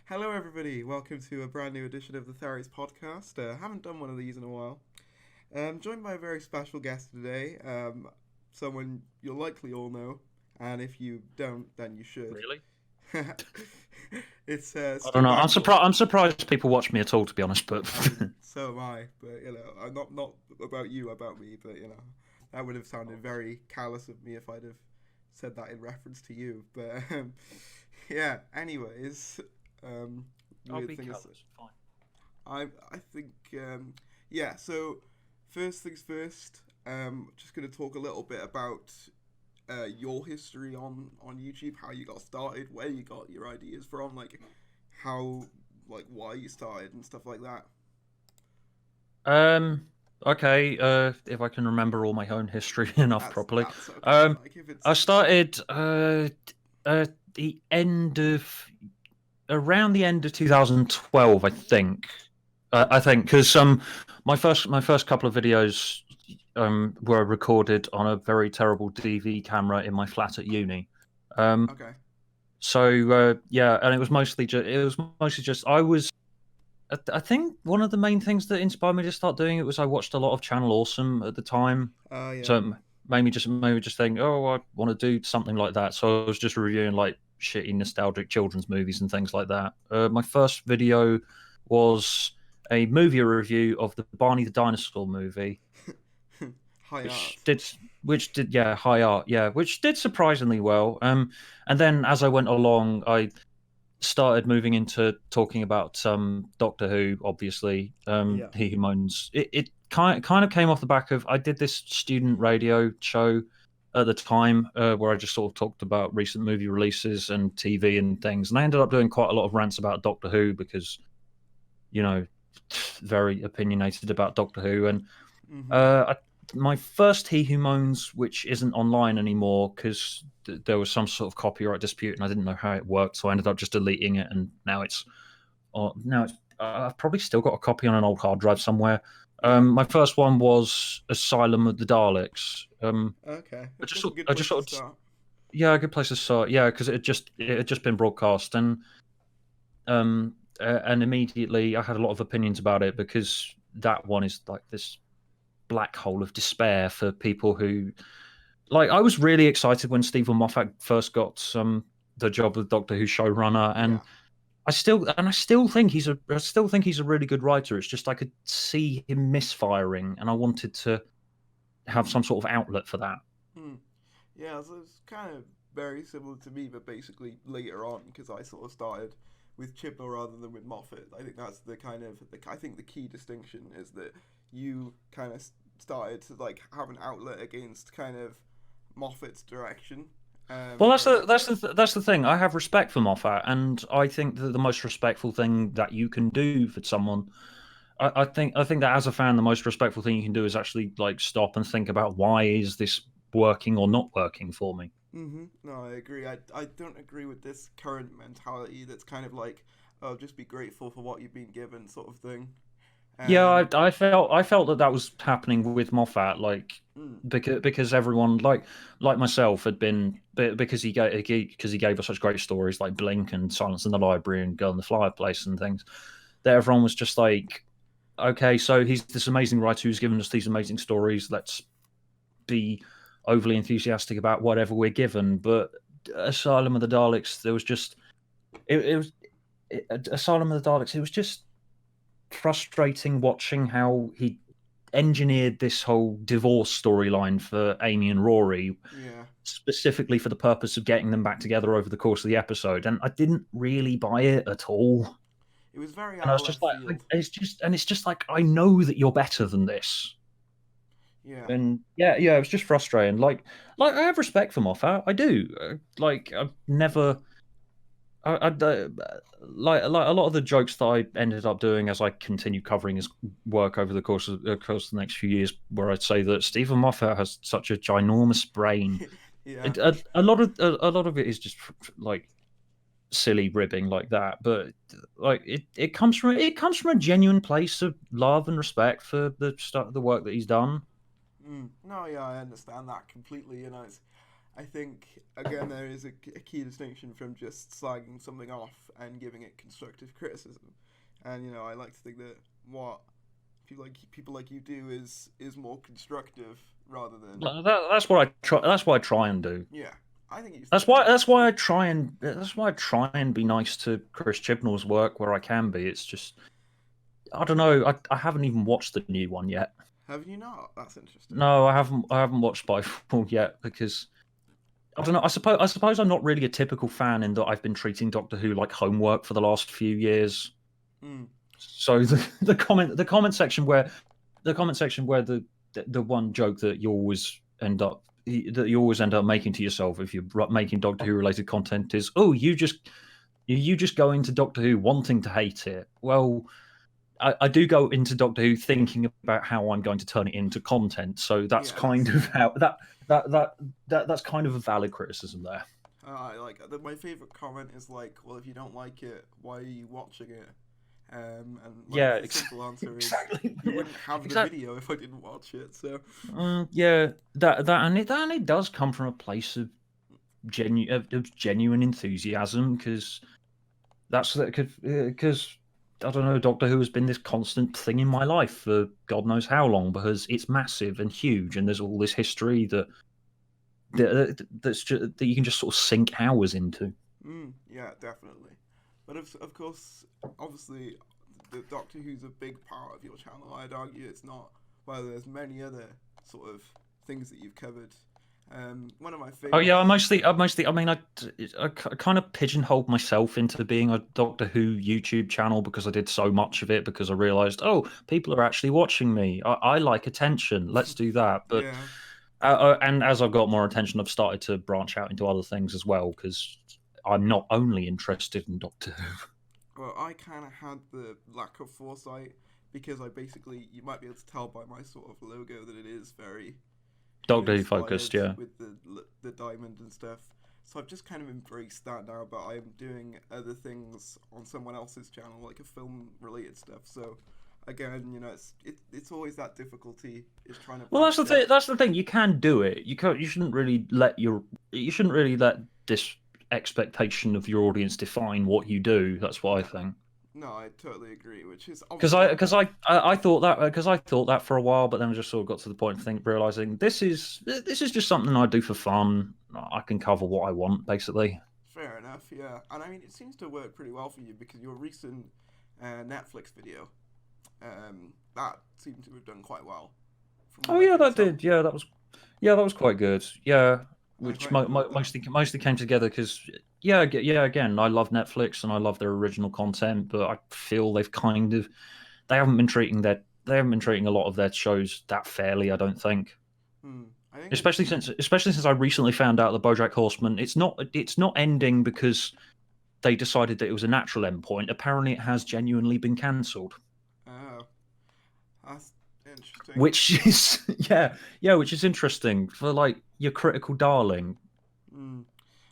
Hello, everybody. Welcome to a brand new edition of the Tharries Podcast. Haven't done one of these in a while. Joined by a very special guest today. Someone you'll likely all know, and if you don't, then you should. Really? It's I don't know. I'm surprised people watch me at all, to be honest. But So am I. But I'm not about you, about me. But that would have sounded very callous of me if I'd have said that in reference to you. But yeah. Anyways. I'll be callous. Fine. I think yeah. So first things first. Just gonna talk a little bit about your history on YouTube, how you got started, where you got your ideas from, why you started and stuff like that. Okay. If I can remember all my own history enough properly. That's okay. I started the end of around the end of 2012, I think. Because my first couple of videos were recorded on a very terrible DV camera in my flat at uni. Okay. So yeah, and it was mostly just I think one of the main things that inspired me to start doing it was I watched a lot of Channel Awesome at the time. Yeah. So it made me just think, oh, I want to do something like that. So I was just reviewing like shitty nostalgic children's movies and things like that. My first video was a movie review of the Barney the Dinosaur movie. Which did surprisingly well. And then as I went along, I started moving into talking about Doctor Who, obviously. He Who Moans. It kind of came off the back of I did this student radio show at the time where I just sort of talked about recent movie releases and TV and things, and I ended up doing quite a lot of rants about Doctor Who because, very opinionated about Doctor Who, and my first He Who Moans, which isn't online anymore because there was some sort of copyright dispute and I didn't know how it worked, so I ended up just deleting it, and now it's I've probably still got a copy on an old hard drive somewhere. My first one was Asylum of the Daleks. Okay. Yeah, a good place to start. Yeah, because it had just been broadcast, and immediately I had a lot of opinions about it because that one is like this black hole of despair for people who I was really excited when Stephen Moffat first got the job with Doctor Who showrunner, and I still think he's a really good writer. It's just I could see him misfiring, and I wanted to have some sort of outlet for that. Yeah, so it's kind of very similar to me, but basically later on, because I sort of started with Chibnall rather than with Moffat. I think that's I think the key distinction is that you kind of started to have an outlet against kind of Moffat's direction. Well, that's the thing. I have respect for Moffat, and I think that the most respectful thing that you can do for someone, I think that as a fan, the most respectful thing you can do is actually stop and think about why is this working or not working for me. No, I agree. I don't agree with this current mentality that's kind of oh, just be grateful for what you've been given, sort of thing. Yeah, I felt that was happening with Moffat, because everyone like myself had been because he gave us such great stories like Blink and Silence in the Library and Girl in the Fireplace and things. That everyone was just like, okay, so he's this amazing writer who's given us these amazing stories. Let's be overly enthusiastic about whatever we're given. But Asylum of the Daleks, there was just Asylum of the Daleks. It was just frustrating watching how he engineered this whole divorce storyline for Amy and Rory, specifically for the purpose of getting them back together over the course of the episode, and I didn't really buy it at all. It was very and I was just like, it's just like, I know that you're better than this. And it was just frustrating. Like I have respect for Moffat, I do. I've never. Like a lot of the jokes that I ended up doing as I continued covering his work over the course of the next few years, where I'd say that Stephen Moffat has such a ginormous brain. A lot of it is just silly ribbing like that, but it comes from a genuine place of love and respect for the work that he's done. No, yeah, I understand that completely. I think, again, there is a key distinction from just slagging something off and giving it constructive criticism. And, you know, I like to think that what people like you do is more constructive rather than... That's what I try. That's what I try and do. Yeah, I think that's why I try and be nice to Chris Chibnall's work where I can be. It's just, I don't know. I haven't even watched the new one yet. Have you not? That's interesting. No, I haven't watched Spyfall yet because I don't know. I suppose I'm not really a typical fan in that I've been treating Doctor Who like homework for the last few years. So the comment section where the one joke that you always end up making to yourself if you're making Doctor Who related content is, oh, you just go into Doctor Who wanting to hate it. Well, I do go into Doctor Who thinking about how I'm going to turn it into content. So that's kind of how that's kind of a valid criticism there. I like my favorite comment is like, well, if you don't like it, why are you watching it? And like, the simple answer is you wouldn't have the video if I didn't watch it. So and it does come from a place of genuine enthusiasm because I don't know, Doctor Who has been this constant thing in my life for God knows how long because it's massive and huge and there's all this history that you can just sort of sink hours into. Yeah, definitely. But of course, obviously, the Doctor Who's a big part of your channel. I'd argue it's not. Well, there's many other sort of things that you've covered. One of my favorites. Oh yeah, I mostly. I mean, I kind of pigeonholed myself into being a Doctor Who YouTube channel because I did so much of it because I realised, oh, people are actually watching me. I like attention. Let's do that. But and as I've got more attention, I've started to branch out into other things as well because I'm not only interested in Doctor Who. Well, I kind of had the lack of foresight because you might be able to tell by my sort of logo that it is very Doctor Who focused, yeah. With the diamond and stuff. So I've just kind of embraced that now, but I'm doing other things on someone else's channel, like a film-related stuff. So again, you know, it's always that difficulty is trying to. Well, that's the thing. That's the thing. You can do it. You shouldn't really let this expectation of your audience define what you do. That's what I think. No, I totally agree. Which is because I thought that for a while, but then I just sort of got to the point of realizing this is just something I do for fun. I can cover what I want, basically. Fair enough, yeah. And I mean, it seems to work pretty well for you because your recent Netflix video, that seemed to have done quite well. Oh yeah, that did. Yeah, that was quite good. Yeah. Which mostly came together because again, I love Netflix and I love their original content, but I feel they haven't been treating a lot of their shows that fairly. I don't think, especially since I recently found out that BoJack Horseman it's not ending because they decided that it was a natural endpoint. Apparently, it has genuinely been cancelled. Oh, that's interesting. Which is interesting for like your critical darling.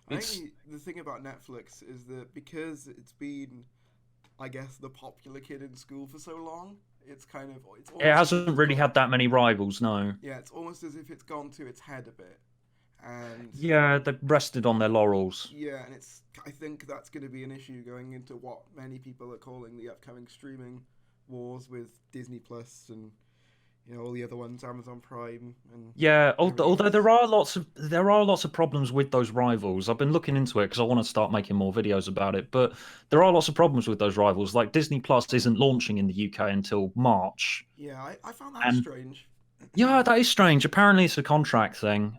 I think the thing about Netflix is that because it's been, I guess, the popular kid in school for so long, it hasn't really had that many rivals. No. Yeah, it's almost as if it's gone to its head a bit, and they've rested on their laurels. Yeah, and I think that's going to be an issue going into what many people are calling the upcoming streaming wars with Disney Plus and, you know, all the other ones, Amazon Prime, and although there are lots of problems with those rivals. I've been looking into it because I want to start making more videos about it. But there are lots of problems with those rivals. Like Disney Plus isn't launching in the UK until March. Yeah, I found that strange. Yeah, that is strange. Apparently, it's a contract thing.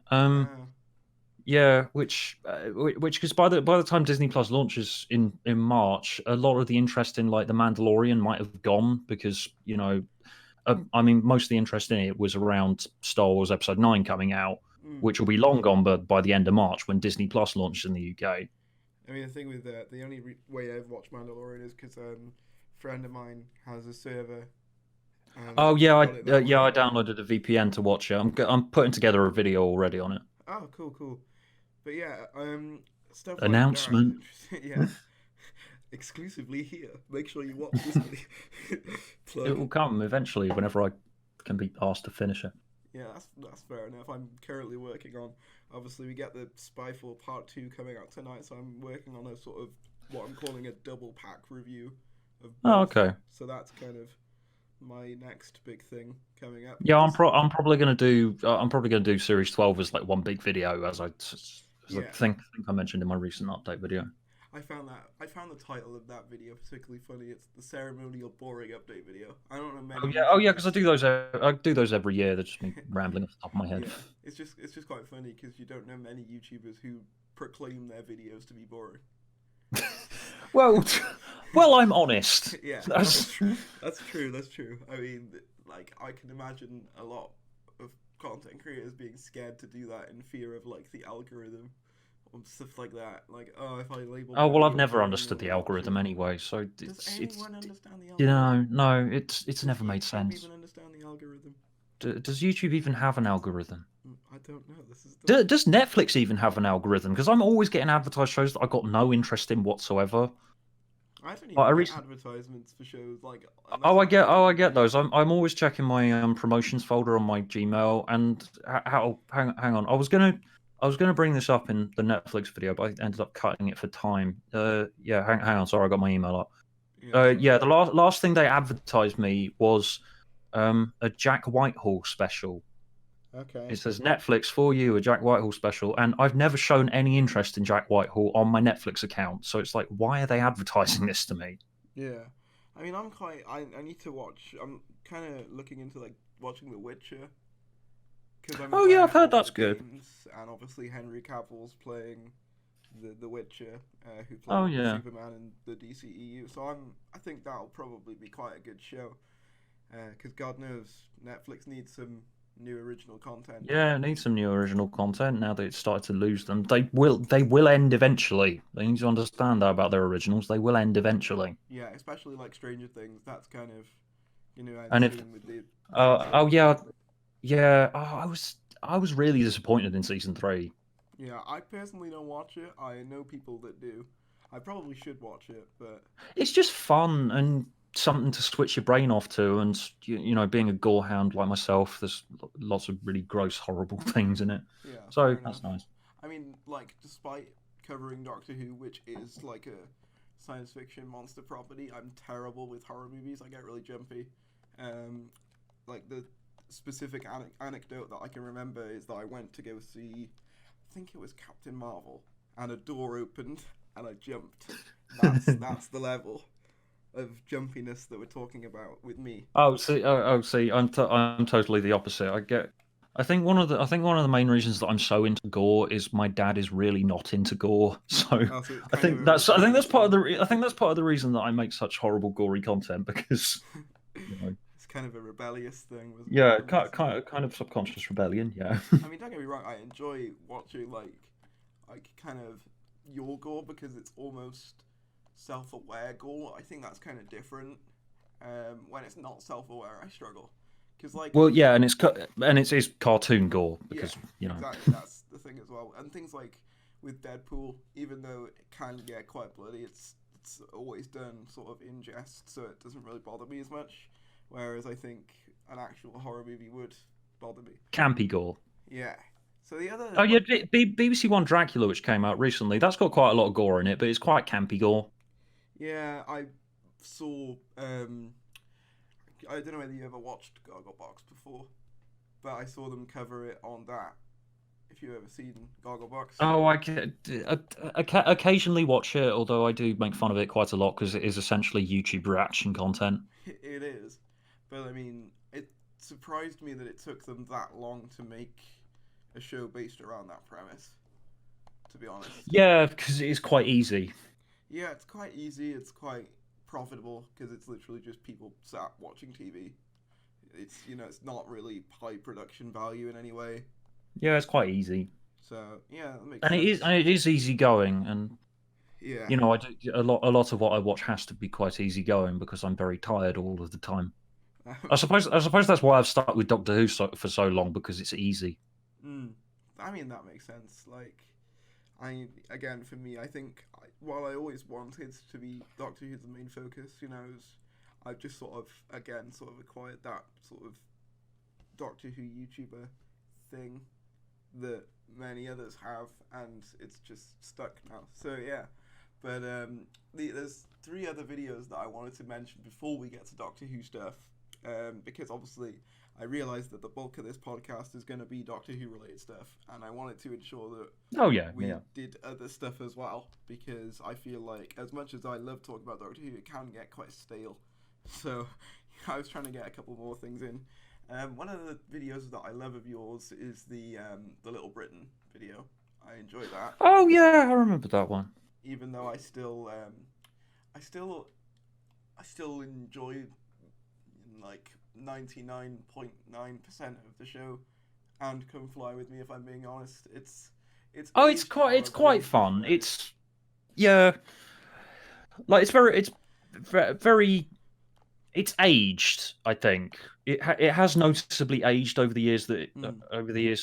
Which because by the time Disney Plus launches in March, a lot of the interest in like The Mandalorian might have gone because, you know. I mean, most of the interest in it was around Star Wars Episode 9 coming out, which will be long gone by the end of March when Disney Plus launches in the UK. I mean, the thing with that, the only way I've watched Mandalorian is because a friend of mine has a server. I downloaded a VPN to watch it. I'm putting together a video already on it. Oh, cool. But yeah, stuff announcement. Like that, yeah. Exclusively here. Make sure you watch this video. It will come eventually whenever I can be asked to finish it. Yeah, that's fair enough. I'm currently working on. Obviously, we get the Spyfall Part 2 coming out tonight, so I'm working on a sort of what I'm calling a double pack review of Oh, both. okay. So that's kind of my next big thing coming up. Yeah, Because I'm probably gonna do Series 12 as like one big video, as I yeah, think I mentioned in my recent update video. I found the title of that video particularly funny. It's the ceremonial boring update video. I don't know many Oh yeah, YouTubers. because I do those every year. They're just me rambling off the top of my head. Yeah, it's just quite funny because you don't know many YouTubers who proclaim their videos to be boring. Well, well, I'm honest. Yeah, That's that's true. That's true. I mean, like I can imagine a lot of content creators being scared to do that in fear of like the algorithm or stuff like that. Like, oh, if I label Oh my well, I've video never boring, understood nobody the will watch it. algorithm anyway, so Does it's anyone understand the you algorithm? know no, it's Does never made YouTube sense. even understand the algorithm? Does YouTube even have an algorithm? I don't know. This is the Does Netflix even have an algorithm? Because I'm always getting advertised shows that I got no interest in whatsoever. I don't Like I even get recently, advertisements for shows like unless I'm I clicking. get those. I'm always checking my promotions folder on my Gmail. And hang on, I was gonna bring this up in the Netflix video, but I ended up cutting it for time. Yeah, hang on. Sorry, I got my email up. Yeah, that's alright. Yeah, the last thing they advertised me was a Jack Whitehall special. Okay. It says Netflix for you, a Jack Whitehall special, and I've never shown any interest in Jack Whitehall on my Netflix account. So it's like, why are they advertising this to me? Yeah. I mean, I'm quite. I need to watch. I'm kind of looking into like watching The Witcher because I'm a Oh yeah, fan I've heard of that's the good. games, and obviously Henry Cavill's playing the Witcher, who Oh played yeah, Superman in the DCEU. So I think that'll probably be quite a good show. Because God knows Netflix needs some new original content. yeah, it needs some new original content now that it's started to lose them. They will end eventually. They need to understand that about their originals. They will end eventually. Yeah, especially like Stranger Things. That's kind of And if ensuing with the cancer. oh yeah, yeah, oh, I was really disappointed in season 3. Yeah, I personally don't watch it. I know people that do. I probably should watch it, but It's just fun and something to switch your brain off to. And being a gorehound like myself, there's lots of really gross, horrible things in it. yeah, So fair enough. that's nice. I mean, like, despite covering Doctor Who, which is like a science fiction monster property, I'm terrible with horror movies. I get really jumpy. Um, like the specific anecdote that I can remember is that I went to go see, I think it was Captain Marvel, and a door opened and I jumped. That's the level of jumpiness that we're talking about with me. See, I'm totally the opposite. I think one of the main reasons that I'm so into gore is my dad is really not into gore. So Oh, so it's I kind of think a that's I think that's rebellious part of thing. the I think that's part of the reason that I make such horrible gory content because you know It's kind of a rebellious thing yeah, from his side. kind of subconscious rebellion. Yeah. I mean, don't get me wrong. I enjoy watching like kind of your gore because it's almost self-aware gore. I think that's kind of different. When it's not self-aware, I struggle because like Well, yeah, and it's cartoon gore yeah, because exactly. That's the thing as well. And things like with Deadpool, even though it can get quite bloody, it's always done sort of in jest, so it doesn't really bother me as much. Whereas I think an actual horror movie would bother me. campy gore. Yeah. So the other Oh yeah, like BBC One Dracula, which came out recently, that's got quite a lot of gore in it, but it's quite campy gore. yeah, I saw I don't know whether you ever watched Gogglebox before, but I saw them cover it on that. If you ever seen Gogglebox, Oh, occasionally watch it, although I do make fun of it quite a lot because it is essentially YouTube reaction content. it is. But I mean, it surprised me that it took them that long to make a show based around that premise. To be honest, Yeah, because it is quite easy. yeah, it's quite easy. It's quite profitable because it's literally just people sat watching TV. It's it's not really high production value in any way. Yeah, it's quite easy, So yeah, that makes and sense. it is easy going, and Yeah. I do a lot of what I watch has to be quite easy going because I'm very tired all of the time. I suppose that's why I've stuck with Doctor Who for so long because it's easy. mm, I mean that makes sense. Like, I again for me, I think while I always wanted to be Doctor Who's the main focus, I've just sort of again sort of acquired that sort of Doctor Who YouTuber thing that many others have, and it's just stuck now. So yeah, but there's 3 other videos that I wanted to mention before we get to Doctor Who stuff, because obviously I realised that the bulk of this podcast is going to be Doctor Who related stuff, and I wanted to ensure that we did other stuff as well, because I feel like as much as I love talking about Doctor Who, it can get quite stale. So I was trying to get a couple more things in. One of the videos that I love of yours is the Little Britain video. I enjoy that. Oh yeah, I remember that one. Even though I still enjoy like 99.9% of the show, and Come Fly With Me. If I'm being honest, it's quite fun. It's like it's very it's aged. I think it has noticeably aged over the years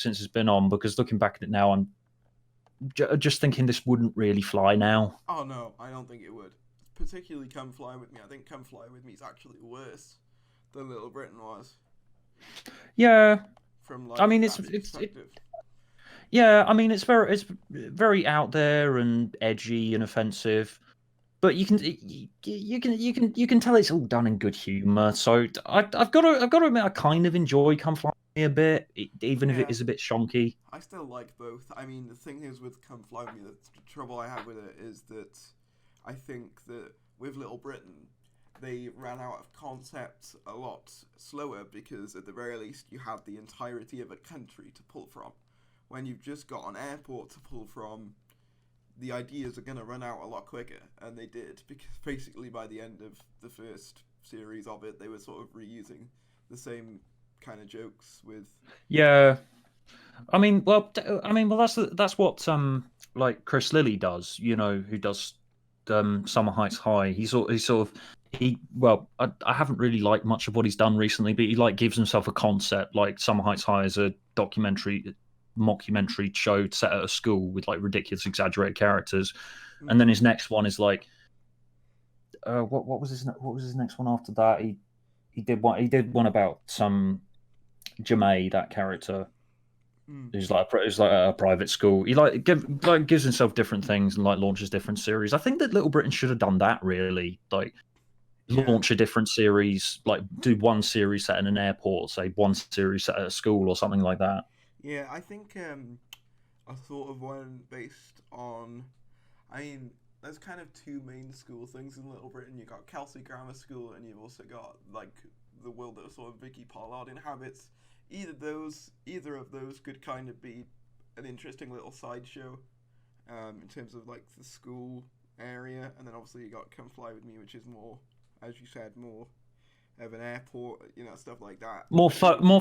since it's been on. Because looking back at it now, I'm just thinking this wouldn't really fly now. Oh no, I don't think it would. Particularly Come Fly With Me. I think Come Fly With Me is actually worse than Little Britain was. Yeah. From like, I mean, it's very out there and edgy and offensive, but you can tell it's all done in good humor. So I've got to admit, I kind of enjoy Come Fly With Me a bit, even if it is a bit shonky. I still like both. I mean, the thing is with Come Fly With Me, the trouble I have with it is that I think that with Little Britain, they ran out of concepts a lot slower, because at the very least you had the entirety of a country to pull from. When you've just got an airport to pull from, the ideas are going to run out a lot quicker, and they did, because basically by the end of the first series of it, they were sort of reusing the same kind of jokes with... Yeah. I mean, that's what like Chris Lilly does, who does Summer Heights High. I haven't really liked much of what he's done recently, but he like gives himself a concept. Like Summer Heights High is a mockumentary show set at a school with like ridiculous, exaggerated characters, and then his next one is like, what was his next one after that? He did one about some Jamae, that character. Who's like a private school. He gives himself different things and like launches different series. I think that Little Britain should have done that, really. Like launch a different series, like do one series set in an airport, say one series set at a school or something like that. Yeah, I think I thought of one based on... I mean, there's kind of 2 main school things in Little Britain. You've got Kelsey Grammar School, and you've also got like the world that sort of Vicky Pollard inhabits. Either of those could kind of be an interesting little sideshow in terms of like the school area, and then obviously you got Come Fly With Me, which is more, as you said, more of an airport, stuff like that. More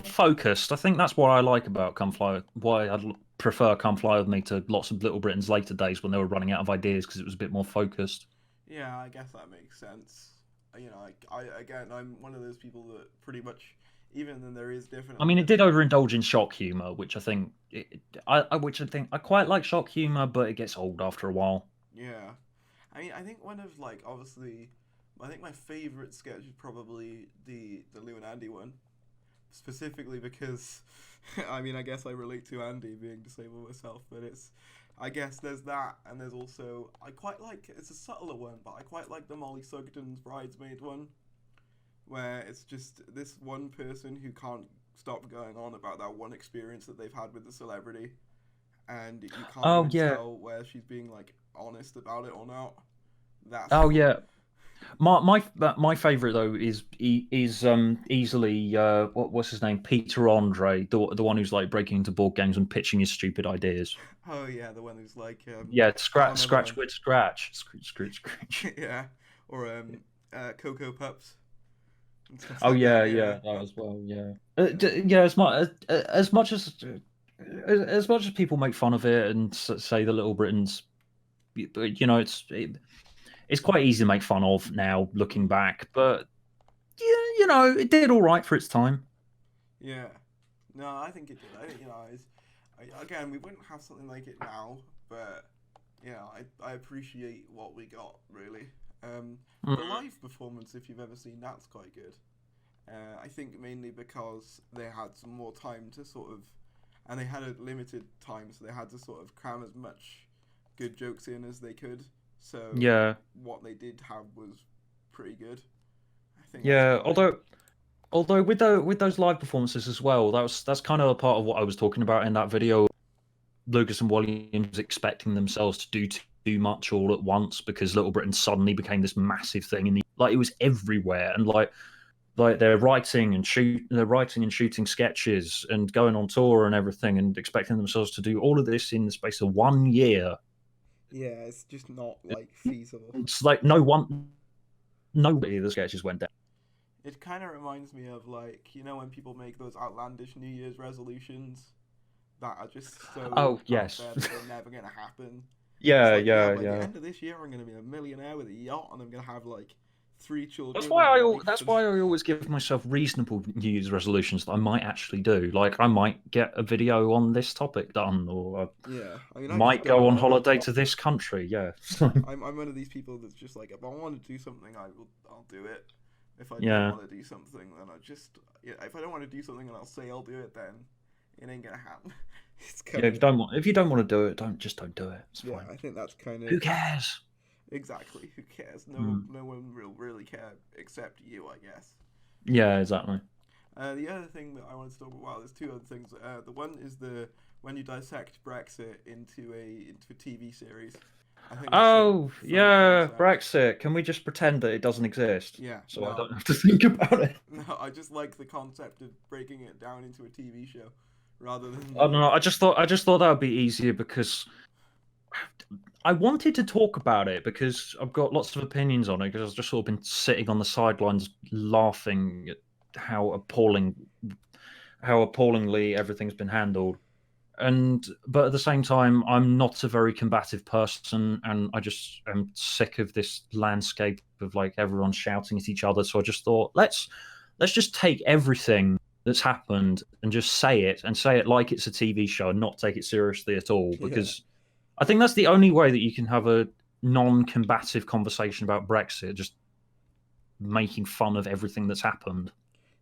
focused. I think that's what I like about Come Fly. Why I'd prefer Come Fly With Me to lots of Little Britain's later days when they were running out of ideas, because it was a bit more focused. Yeah, I guess that makes sense. I'm one of those people that pretty much, even then there is different... I mean, it did overindulge in shock humor, which I think I quite like shock humor, but it gets old after a while. Yeah, I mean, I think one of I think my favorite sketch is probably the Lou and Andy one, specifically because, I mean, I guess I relate to Andy being disabled myself, but I guess there's that, and there's also, I quite like, it's a subtler one, but I quite like the Molly Sugden's Bridesmaid one, where it's just this one person who can't stop going on about that one experience that they've had with the celebrity, and you can't tell where she's being like honest about it or not. My favorite though is easily what's his name, Peter Andre, the one who's like breaking into board games and pitching his stupid ideas. Oh yeah, the one who's like scratch with scratch. Yeah, or Cocoa Pups. Oh yeah, that as well. Yeah, as much as people make fun of it and say the Little Britain's, it's quite easy to make fun of now looking back, but it did all right for its time. Yeah, no, I think it did. I think again, we wouldn't have something like it now, but I appreciate what we got, really. The live performance, if you've ever seen, that's quite good. I think mainly because they had some more time to sort of, and they had a limited time, so they had to sort of cram as much good jokes in as they could. So Yeah, what they did have was pretty good. I think that's yeah. why. Although with those live performances as well, that's kind of a part of what I was talking about in that video. Lucas and Williams expecting themselves to do too much all at once because Little Britain suddenly became this massive thing, and like it was everywhere, and like they're writing and shooting sketches and going on tour and everything, and expecting themselves to do all of this in the space of 1 year. Yeah, it's just not like feasible. It's like nobody of the sketches went down. It kind of reminds me of like when people make those outlandish New Year's resolutions that are just so Oh out yes, there that they're never gonna happen. It's yeah, like by the yeah. end of this year, I'm gonna be a millionaire with a yacht, and I'm gonna have like 3 children That's and a why wife. that's why I always give myself reasonable New Year's resolutions that I might actually do. Like I might get a video on this topic done, or Yeah, I mean, I I just might don't go on want to. holiday to this country. Yeah, I'm one of these people that's just like, if I want to do something, I'll do it. If I don't yeah, want to do something, then if I don't want to do something and I'll say I'll do it, then it ain't gonna happen. It's kind yeah. of If you don't want to do it, don't do it. It's yeah. fine. I think that's kind of Who cares? exactly. Who cares? Mm. No one will really care except you, I guess. Yeah, exactly. The other thing that I wanted to talk about, well, there's two other things. The one is when you dissect Brexit into a TV series. I think that's a Oh, funny yeah, concept. Brexit. Can we just pretend that it doesn't exist? Yeah, So I no, don't have to think about it. no. I just like the concept of breaking it down into a TV show, rather than I don't know. like I just thought that would be easier because I wanted to talk about it because I've got lots of opinions on it because I've just sort of been sitting on the sidelines laughing at how appallingly everything's been handled. But at the same time, I'm not a very combative person, and I just am sick of this landscape of like everyone shouting at each other. So I just thought, let's just take everything that's happened and just say it like it's a TV show and not take it seriously at all. yeah. Because I think that's the only way that you can have a non-combative conversation about Brexit, just making fun of everything that's happened.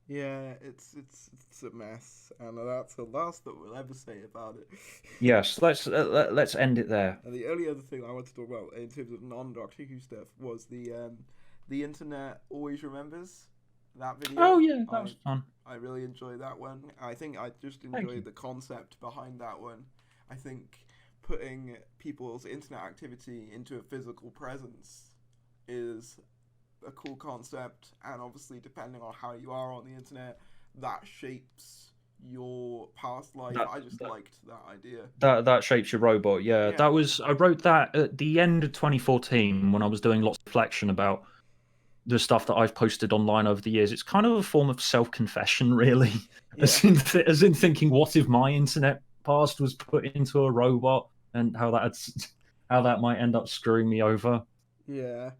Yeah, it's a mess, and that's the last that we'll ever say about it. Yes, let's end it there. And the only other thing I want to talk about in terms of non-Doctor Who stuff was the internet always remembers that video. Oh yeah, that was fun. I really enjoyed that one. I think I just Thank you. enjoyed the concept behind that one. I think putting people's internet activity into a physical presence is a cool concept, and obviously depending on how you are on the internet, that shapes your past life. I just liked that idea. That shapes your robot. Yeah, Yeah, I wrote that at the end of 2014 when I was doing lots of reflection about the stuff that I've posted online over the years. It's kind of a form of self-confession, really, yeah, as in thinking, what if my internet past was put into a robot, and how that might end up screwing me over. yeah.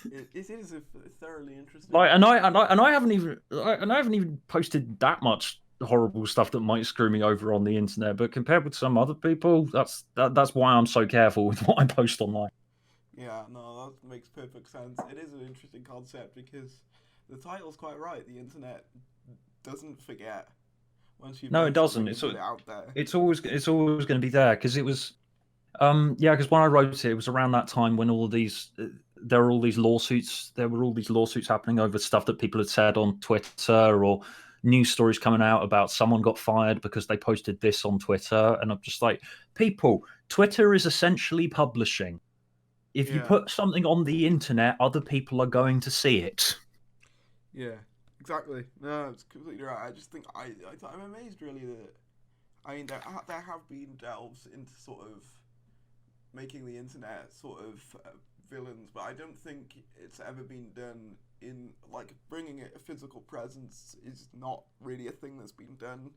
It is a thoroughly interesting. Like, and I haven't even posted that much horrible stuff that might screw me over on the internet. But compared with some other people, that's why I'm so careful with what I post online. Yeah, no, that makes perfect sense. It is an interesting concept because the title's quite right. The internet doesn't forget once you've No, done it doesn't. something and put it out there. It's always going to be there because it was. Yeah, because when I wrote it was around that time when there were all these lawsuits. There were all these lawsuits happening over stuff that people had said on Twitter, or news stories coming out about someone got fired because they posted this on Twitter. And I'm just like, people, Twitter is essentially publishing. If you Yeah, put something on the internet, other people are going to see it. yeah, exactly. No, it's completely right. I just think I'm amazed really that I mean there have been delves into sort of making the internet sort of villains, but I don't think it's ever been done in like bringing it a physical presence is not really a thing that's been done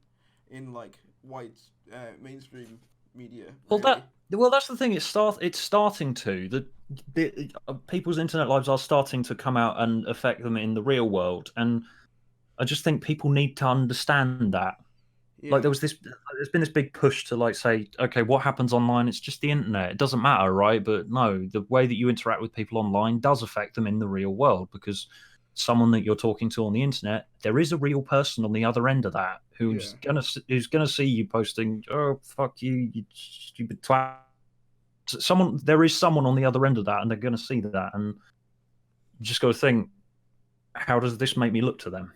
in like white mainstream media. Really. Well, that's the thing. It's starting to people's internet lives are starting to come out and affect them in the real world, and I just think people need to understand that. Yeah. Like there's been this big push to like say, okay, what happens online? It's just the internet. It doesn't matter, right? But no, the way that you interact with people online does affect them in the real world because someone that you're talking to on the internet, there is a real person on the other end of that who's gonna see you posting, "Oh fuck you, you stupid twat." There is someone on the other end of that, and they're gonna see that, and you just got to think, how does this make me look to them?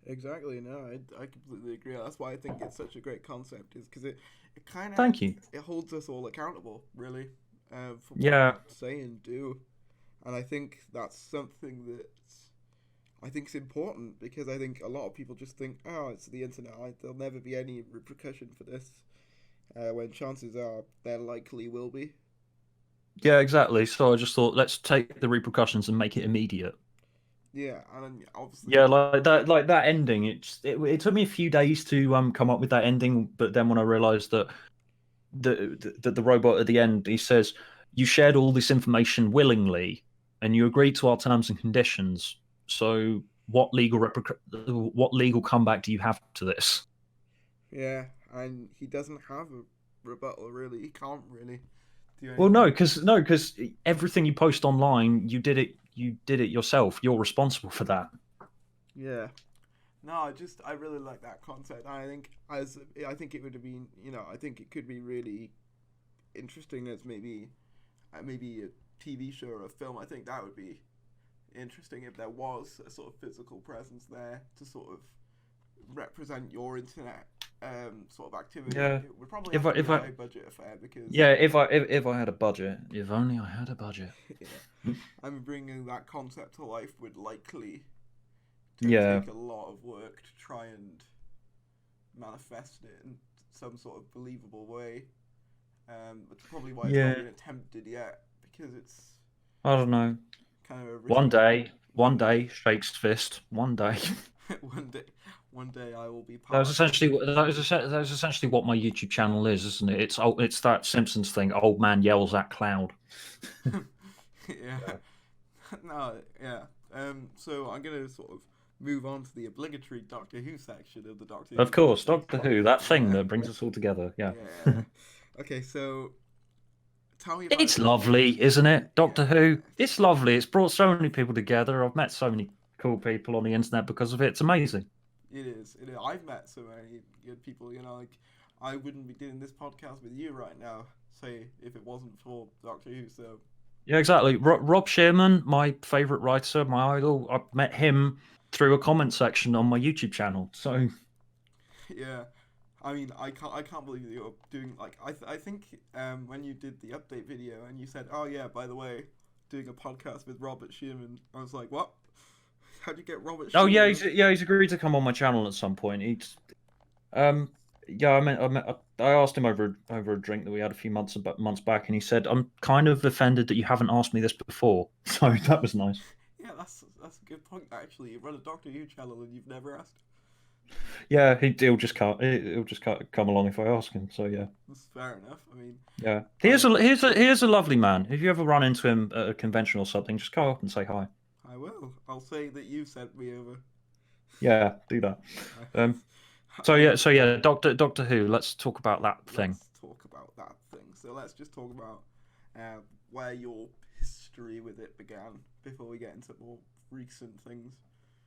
Exactly. No, I completely agree. That's why I think it's such a great concept, is because it kind of Thank you. it holds us all accountable, really, for what Yeah. we say and do, and I think that's something that I think is important, because I think a lot of people just think, oh, it's the internet, there'll never be any repercussion for this, when chances are there likely will be. Yeah, exactly. So I just thought, let's take the repercussions and make it immediate. Yeah, and then obviously, Yeah, like that ending. It took me a few days to come up with that ending, but then when I realised that the robot at the end, he says, "You shared all this information willingly, and you agreed to our terms and conditions. So what legal comeback do you have to this?" yeah, and he doesn't have a rebuttal, really. He can't really do Well, anything. no, because everything you post online, you did it yourself. You're responsible for that. Yeah. No, I really like that concept. I think it would have been, I think it could be really interesting as maybe a TV show or a film. I think that would be interesting if there was a sort of physical presence there to sort of represent your internet sort of activity. Yeah. It would probably have to be a high budget affair, because If I had a budget, if only I had a budget. yeah, I'm bringing that concept to life would likely Yeah. take a lot of work to try and manifest it in some sort of believable way. That's probably why it's not been attempted yet, because it's I don't know. kind of a One day, shakes fist. One day. one day I will be That was part. essentially what my YouTube channel is, isn't it? It's that Simpsons thing. Old man yells at cloud. Yeah. No, yeah. So I'm gonna sort of move on to the obligatory Doctor Who section of the Doctor Who. Of course, Doctor Who, that thing that brings us all together. Yeah. Yeah. Okay, so tell me about It's lovely, isn't it? Doctor Who. It's lovely. It's brought so many people together. I've met so many cool people on the internet because of it. It's amazing. It is. I've met so many good people. Like I wouldn't be doing this podcast with you right now, say, if it wasn't for Doctor Who. So Yeah, exactly. Rob Shearman, my favorite writer, my idol. I met him through a comment section on my YouTube channel. So yeah, I mean, I can't believe that you're doing, like, I think when you did the update video and you said, oh yeah, by the way, doing a podcast with Robert Shearman, I was like, what? How'd you get Robert Shearman? oh yeah, he's agreed to come on my channel at some point. I asked him over a drink that we had a few months back, and he said, "I'm kind of offended that you haven't asked me this before." So that was nice. Yeah, that's a good point, actually. You run a Doctor Who channel and you've never asked. Yeah, he'll just come along if I ask him. So yeah, That's fair enough. I mean, yeah, here's a lovely man. If you ever run into him at a convention or something, just go up and say hi. I will. I'll say that you sent me over. Yeah, do that. So yeah, Doctor Who. Let's talk about that thing. Let's talk about that thing. So let's just talk about where your history with it began before we get into more recent things.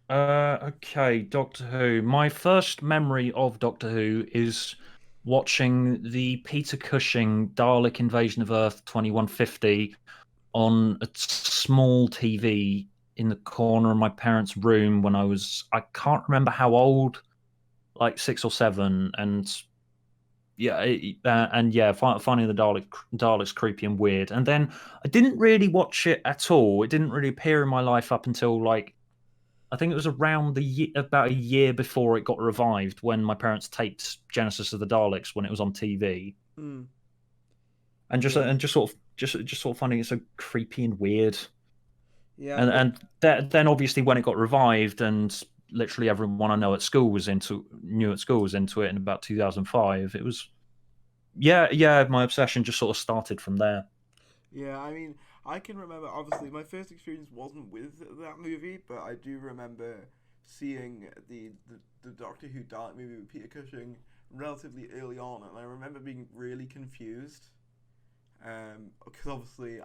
Okay, Doctor Who. My first memory of Doctor Who is watching the Peter Cushing Dalek Invasion of Earth 2150 on a small TV in the corner of my parents' room when I can't remember how old, like 6 or 7, and finding the Daleks creepy and weird. And then I didn't really watch it at all. It didn't really appear in my life up until, like, I think it was about a year before it got revived, when my parents taped Genesis of the Daleks when it was on TV. Mm. And just sort of finding it so creepy and weird. Yeah. Then obviously when it got revived, and literally everyone I knew at school was into it in about 2005. It was my obsession just sort of started from there. Yeah, I mean, I can remember, obviously, my first experience wasn't with that movie, but I do remember seeing the Doctor Who Dalek movie with Peter Cushing relatively early on, and I remember being really confused. Because obviously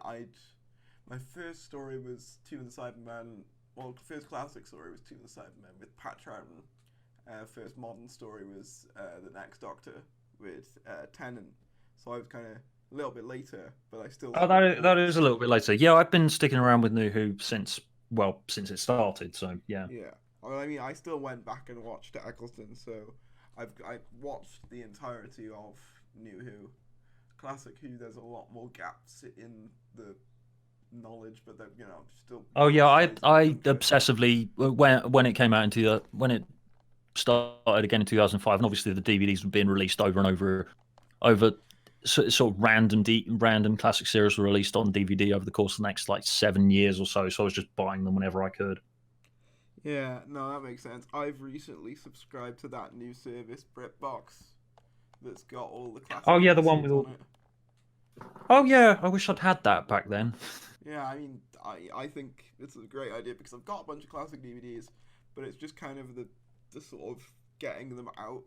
my first story was Two and the Cyberman well, the first classic story was 2007, and with Pat Troughton. First modern story was The Next Doctor with Tennant. So I was kind of a little bit later, but I still. Oh, that is a little bit later. Yeah, I've been sticking around with New Who since it started. So yeah. Yeah. Well, I mean, I still went back and watched Eccleston, so I watched the entirety of New Who. Classic Who, there's a lot more gaps in the knowledge, but still. Oh yeah, I obsessively when it came out when it started again in 2005, and obviously the DVDs were being released over and over sort of random classic series were released on DVD over the course of the next like 7 years or so. So I was just buying them whenever I could. Yeah, no, that makes sense. I've recently subscribed to that new service, BritBox, that's got all the classic. Oh yeah, the one with all. Oh yeah, I wish I'd had that back then. Yeah, I mean, I think it's a great idea because I've got a bunch of classic DVDs, but it's just kind of the sort of getting them out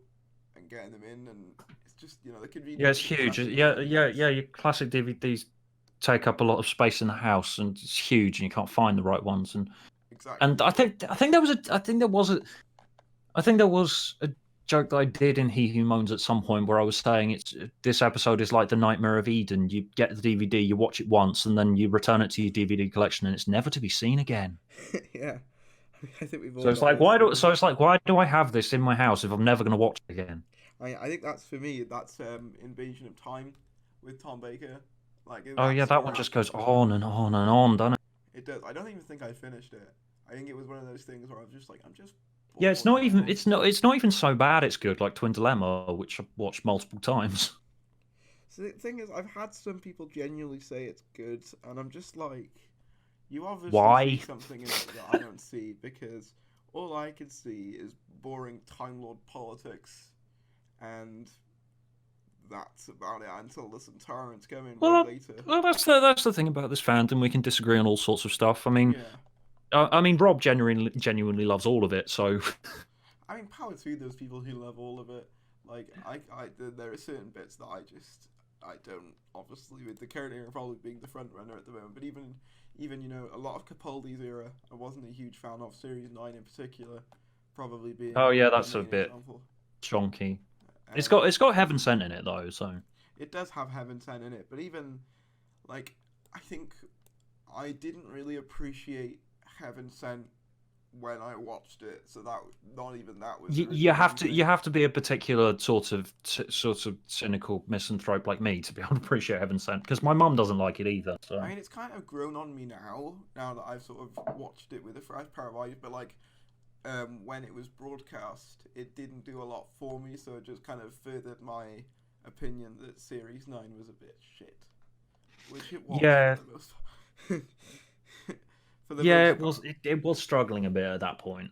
and getting them in, and it's just the convenience. Yeah, it's huge. Yeah. Your classic DVDs take up a lot of space in the house, and it's huge, and you can't find the right ones. And exactly. And I think there was a joke that I did in He Who Moans at some point where I was saying this episode is like the Nightmare of Eden. You get the DVD, you watch it once, and then you return it to your DVD collection, and it's never to be seen again. Yeah, I think we've all. So it's like why do I have this in my house if I'm never going to watch it again? I think that's for me. That's Invasion of Time with Tom Baker. Oh yeah, that one just goes on and on and on, doesn't it? It does. I don't even think I finished it. I think it was one of those things where I was just like, I'm just. Yeah, it's not even so bad. It's good, like Twin Dilemma, which I've watched multiple times. So the thing is, I've had some people genuinely say it's good, and I'm just like, you obviously see something in it that I don't see, because all I can see is boring Time Lord politics, and that's about it until the Centaurans come in later. Well, that's the thing about this fandom. We can disagree on all sorts of stuff. I mean, Rob genuinely loves all of it. So, I mean, power to those people who love all of it. Like, there are certain bits that I don't. Obviously, with the current era probably being the front runner at the moment, but even a lot of Capaldi's era, I wasn't a huge fan of. Series 9 in particular, probably being. Oh yeah, that's a bit chonky. It's got Heaven Sent in it though, so it does have Heaven Sent in it. But even I think I didn't really appreciate Heaven Sent when I watched it, so that not even that was. You have to be a particular sort of cynical misanthrope like me to be able to appreciate Heaven Sent, because my mum doesn't like it either. So I mean, it's kind of grown on me now that I've sort of watched it with a fresh pair of eyes, but when it was broadcast, it didn't do a lot for me, so it just kind of furthered my opinion that Series 9 was a bit shit. Which it was. Yeah. It was struggling a bit at that point.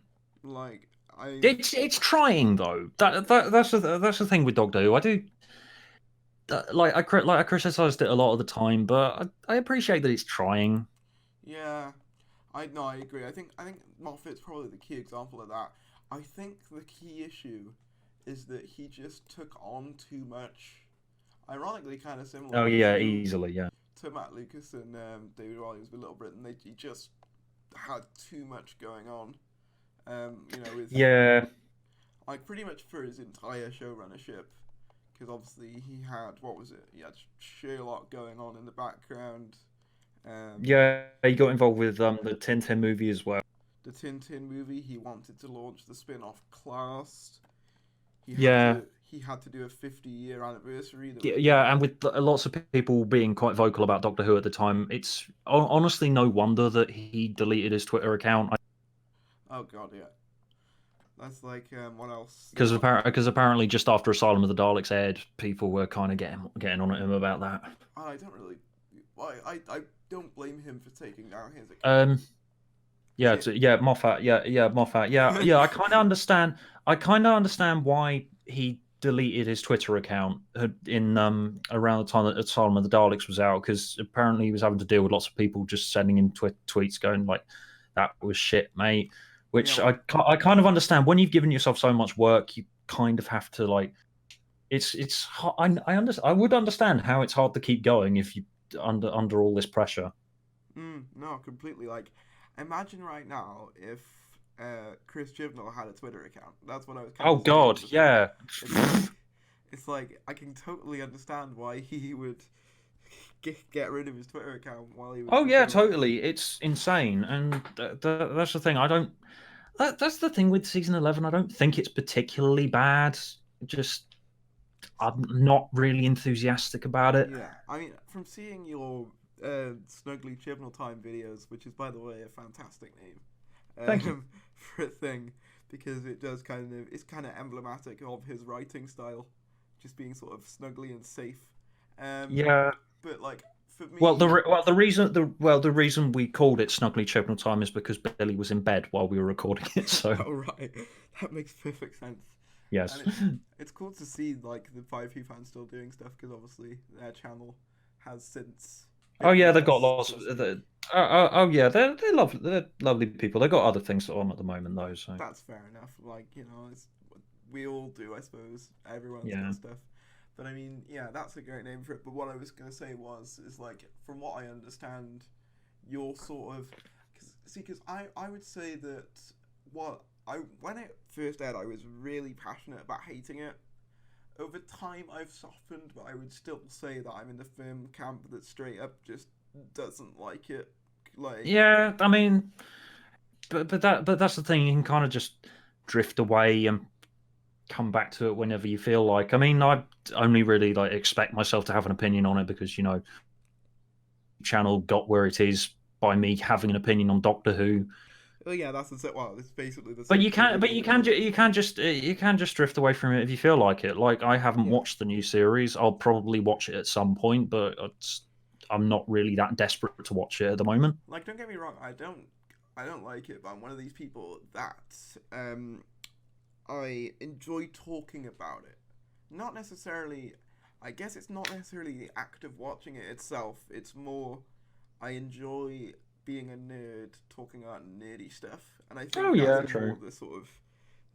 It's trying though. That's the thing with Doctor Who. I do I criticized it a lot of the time, but I appreciate that it's trying. Yeah. I agree. I think Moffat's probably the key example of that. I think the key issue is that he just took on too much. Ironically, kind of similar. Oh yeah, easily, yeah. To Matt Lucas and David Williams with Little Britain, he just had too much going on. Like pretty much for his entire showrunnership, because obviously he had He had Sherlock going on in the background. He got involved with the Tintin movie as well. The Tintin movie, he wanted to launch the spin-off Class. He had to do a 50-year anniversary. And with lots of people being quite vocal about Doctor Who at the time, it's honestly no wonder that he deleted his Twitter account. Oh god, yeah. That's like what else? Because apparently just after Asylum of the Daleks aired, people were kind of getting on at him about that. I don't really. I don't blame him for taking down his account. Moffat. Moffat. Yeah. I kind of understand why he deleted his Twitter account in around the time that Asylum of the Daleks was out, because apparently he was having to deal with lots of people just sending him tweets going like, "That was shit, mate." Which I kind of understand. When you've given yourself so much work, you kind of have to like. It's I would understand how it's hard to keep going if you under all this pressure. No, completely. imagine right now if Chris Chibnall had a Twitter account. That's what I was kind Oh of starting God, to think. yeah. It's like I can totally understand why he would get rid of his Twitter account while he was Oh the yeah, showrunner. totally. It's insane, and that's the thing. I don't. That's the thing with season 11. I don't think it's particularly bad. Just I'm not really enthusiastic about it. Yeah, I mean, from seeing your Snuggly Chibnall Time videos, which is by the way a fantastic name Thank you. for a thing, because it's kind of emblematic of his writing style, just being sort of snuggly and safe. Um, Yeah. but like for Well, me, the reason we called it Snuggly Chibnall Time is because Billy was in bed while we were recording it. So oh right, that makes perfect sense. yes. And it's cool to see like the 5P fans still doing stuff because obviously their channel has since Oh been yeah, they've got depressed, lots so of. to speak. Oh yeah, they're lovely people. They've got other things on at the moment though. So That's fair enough. Like we all do, I suppose. Everyone's yeah. got stuff. But I mean, yeah, that's a great name for it. But what I was gonna say is like from what I understand, you're sort of because I would say that what I when it first aired, I was really passionate about hating it. Over time, I've softened, but I would still say that I'm in the firm camp that straight up just doesn't like it. Like, Yeah, I mean, but that's the thing. You can kind of just drift away and come back to it whenever you feel like. I mean, I only really like expect myself to have an opinion on it because channel got where it is by me having an opinion on Doctor Who. oh yeah, that's the same. Well, it's basically the But same thing with you me. can, you can just drift away from it if you feel like it. Like I haven't Yeah, watched the new series. I'll probably watch it at some point, but I'm not really that desperate to watch it at the moment. like don't get me wrong, I don't like it, but I'm one of these people that I enjoy talking about it. Not necessarily. I guess it's not necessarily the act of watching it itself. It's more I enjoy being a nerd talking about nerdy stuff, and I Oh think yeah, that's true. more the sort of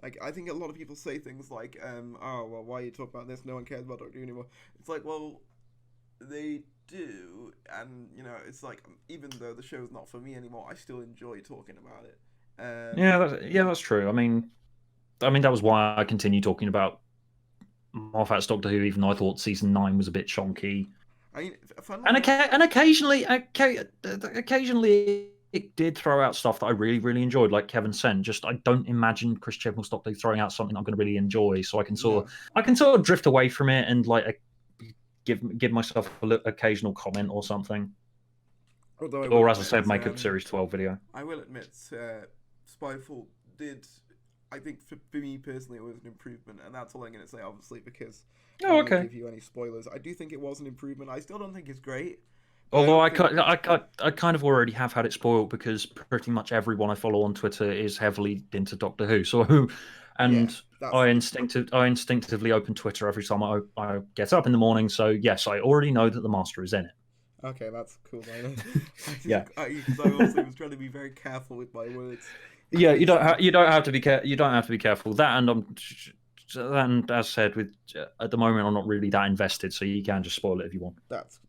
like I think a lot of people say things like, "Oh well, why are you talking about this? No one cares about Doctor Who anymore." It's like, well, they do, and it's like even though the show's not for me anymore, I still enjoy talking about it. Yeah, that's true. I mean that was why I continued talking about Moffat's Doctor Who, even though I thought season 9 was a bit chonky. I mean, funnily And enough, occasionally it did throw out stuff that I really, really enjoyed, like Kevin Sen. Just I don't imagine Chris Chibnall's Doctor throwing out something I'm going to really enjoy, so no. I can sort of drift away from it and like give myself a occasional comment or something. Although I will Or as I admit, said, make a series 12 video. I will admit, Spyfall did. I think for me personally, it was an improvement, and that's all I'm going to say. Obviously, because I Oh, don't want to okay. give you any spoilers. I do think it was an improvement. I still don't think it's great, but I Although don't think. I kind of already have had it spoiled because pretty much everyone I follow on Twitter is heavily into Doctor Who. Yeah, And that's the. I instinctively open Twitter every time I get up in the morning. So yes, I already know that the Master is in it. Okay, that's cool. I know. Yeah, Because I also was trying to be very careful with my words. yeah. Because You don't have to be you don't have to be careful. And as said, with at the moment I'm not really that invested, so you can just spoil it if you want. that's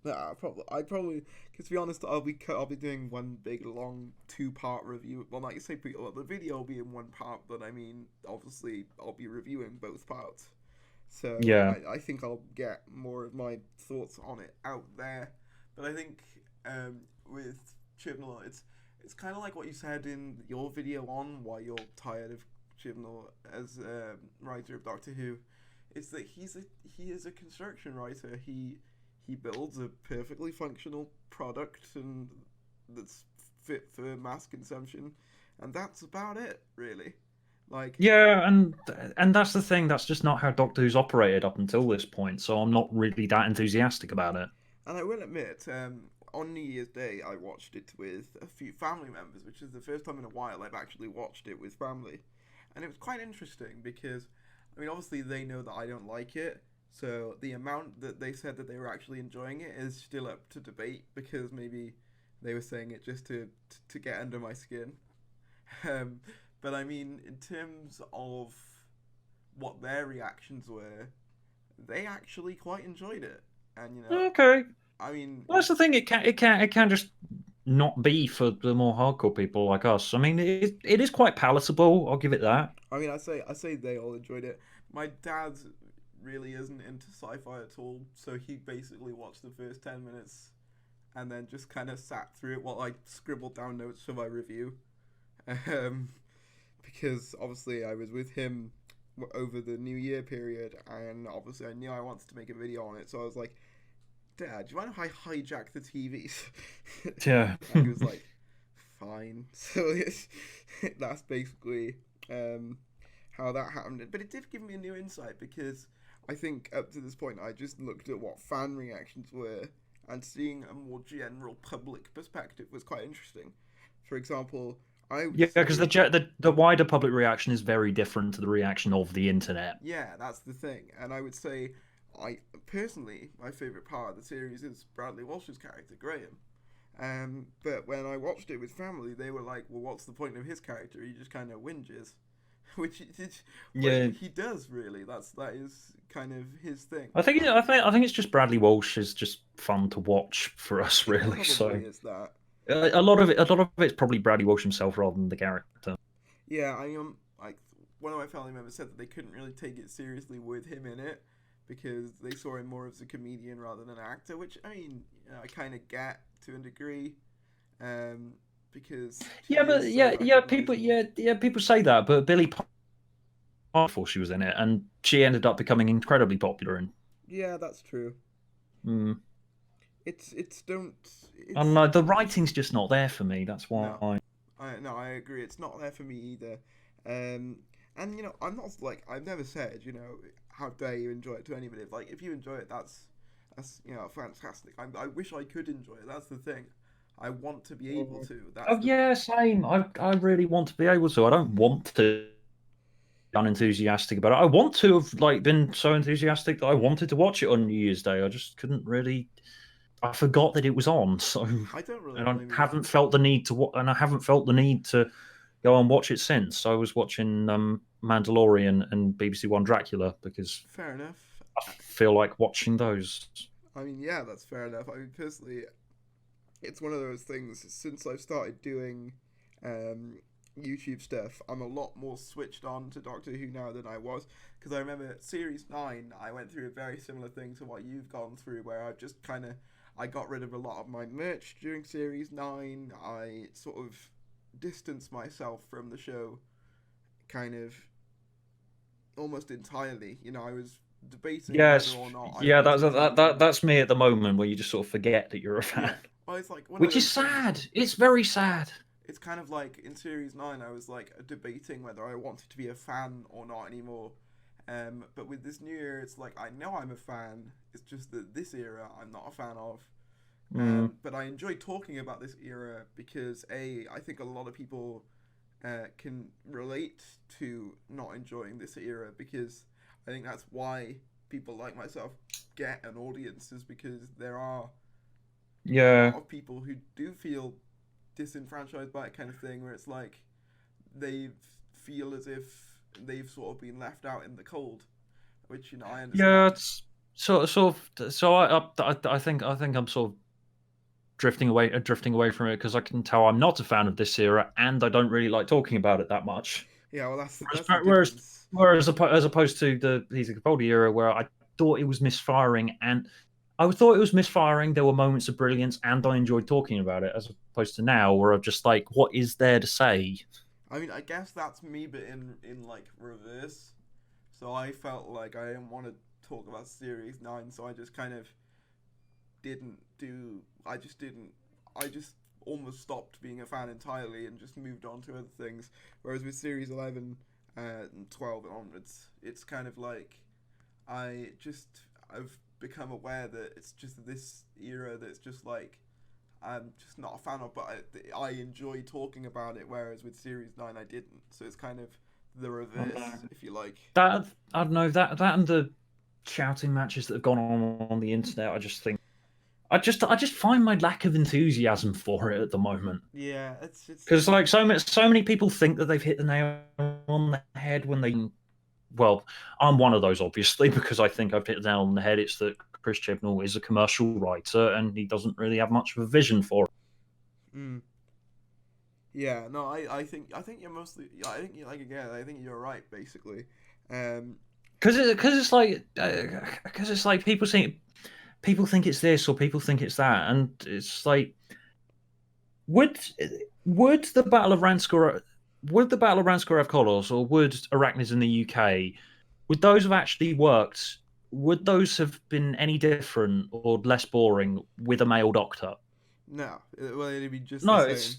probably because to be honest, I'll be doing one big long 2-part review. Well, not you say well, the video will be in one part, but I mean obviously I'll be reviewing both parts. So Yeah. I think I'll get more of my thoughts on it out there. But I think with Chibnall, it's kind of like what you said in your video on why you're tired of Chibnall as a writer of Doctor Who. It's that he is a construction writer. He builds a perfectly functional product and that's fit for mass consumption, and that's about it, really. Like, Yeah, and that's the thing. That's just not how Doctor Who's operated up until this point. So I'm not really that enthusiastic about it. and I will admit, on New Year's Day, I watched it with a few family members, which is the first time in a while I've actually watched it with family. And it was quite interesting because, I mean, obviously they know that I don't like it, so the amount that they said that they were actually enjoying it is still up to debate because maybe they were saying it just to get under my skin. Um, but I mean, in terms of what their reactions were, they actually quite enjoyed it. And Okay, I mean, well, that's the thing. It can just not be for the more hardcore people like us. I mean, it is quite palatable. I'll give it that. I mean, I say they all enjoyed it. My dad really isn't into sci-fi at all, so he basically watched the first 10 minutes and then just kind of sat through it while I scribbled down notes for my review. Um, because obviously I was with him over the New Year period, and obviously I knew I wanted to make a video on it, so I was like, Dad, do you mind if I hijack the TVs? Yeah. And he was like, fine. So that's basically how that happened. But it did give me a new insight, because I think up to this point I just looked at what fan reactions were, and seeing a more general public perspective was quite interesting. For example, I would Yeah, because say, the wider public reaction is very different to the reaction of the internet. yeah, that's the thing. And I would say, I personally, my favourite part of the series is Bradley Walsh's character, Graham. But when I watched it with family, they were like, well, what's the point of his character? He just kind of whinges. Which Yeah, he does, really. That is kind of his thing. I think it's just Bradley Walsh is just fun to watch for us, It really. probably So is that. a lot of it's probably Bradley Walsh himself rather than the character. Yeah, like one of my family members said that they couldn't really take it seriously with him in it, because they saw him more as a comedian rather than an actor, which, I mean, I kind of get to a degree, because he Yeah, but is so recognizable. people say that, but Billy Powerful, she was in it, and she ended up becoming incredibly popular. And Yeah, that's true. mm, It's don't I don't it's know, the writing's just not there for me. That's No, why. I agree. It's not there for me either. Um, and I'm not like, I've never said, how dare you enjoy it to anybody. Like, if you enjoy it, that's fantastic. I wish I could enjoy it. That's the thing. I want to be able to. That's Oh the yeah, same. I really want to be able to. I don't want to be unenthusiastic about it. I want to have been so enthusiastic that I wanted to watch it on New Year's Day. I just couldn't really. I forgot that it was on, so I don't really and I blame you. haven't felt the need to. And I haven't felt the need to go and watch it since. I was watching Mandalorian and BBC One Dracula because Fair enough. I feel like watching those. I mean, yeah, that's fair enough. I mean, personally, it's one of those things. Since I've started doing um, YouTube stuff, I'm a lot more switched on to Doctor Who now than I was. Because I remember Series 9, I went through a very similar thing to what you've gone through, where I just kind of, I got rid of a lot of my merch during Series 9. I sort of distanced myself from the show kind of almost entirely. I was debating whether Yes, or not I yeah, wanted to. that's me at the moment where you just sort of forget that you're a Yeah. fan, Well, it's like one of which those is things. sad. It's very sad. It's kind of like in Series 9, I was like debating whether I wanted to be a fan or not anymore. But with this new year, it's like I know I'm a fan. It's just that this era I'm not a fan of. Mm, But I enjoy talking about this era because I think a lot of people can relate to not enjoying this era, because I think that's why people like myself get an audience, is because there are a yeah, lot of people who do feel disenfranchised by it, kind of thing, where it's like they feel as if they've sort of been left out in the cold, which I yeah. understand. It's sort of. So I think I'm sort of drifting away from it because I can tell I'm not a fan of this era, and I don't really like talking about it that much. Yeah, well, that's the Whereas whereas difference. as opposed to the He's a Capaldi era, where I thought it was misfiring, and I thought it was misfiring. There were moments of brilliance, and I enjoyed talking about it, as opposed to now, where I'm just like, what is there to say? I mean, I guess that's me, but in like reverse. So I felt like I didn't want to talk about Series 9, so I just kind of didn't do. I just didn't. I just almost stopped being a fan entirely and just moved on to other things. Whereas with Series 11 and 12 and onwards, it's kind of like I've become aware that it's just this era that's just like I'm just not a fan of, but I enjoy talking about it. Whereas with Series 9, I didn't. So it's kind of the I don't know. reverse, if you like. That I don't know that and the shouting matches that have gone on the internet. I just think I just find my lack of enthusiasm for it at the moment. Yeah, it's Because so many people think that they've hit the nail on the head when they. Well, I'm one of those, obviously, because I think I've hit the nail on the head. It's that Chris Chibnall is a commercial writer and he doesn't really have much of a vision for it. Mm. Yeah, no, I think you're mostly. I think you like again. I think you're right, basically. Um, Because it's like people think it's this or people think it's that, and it's like would would the Battle of Ranskor would the Battle of Ranskor Kolos or would Arachnids in the UK would those have actually worked? Would those have been any different or less boring with a male doctor? no, well, it'd be just the No, same.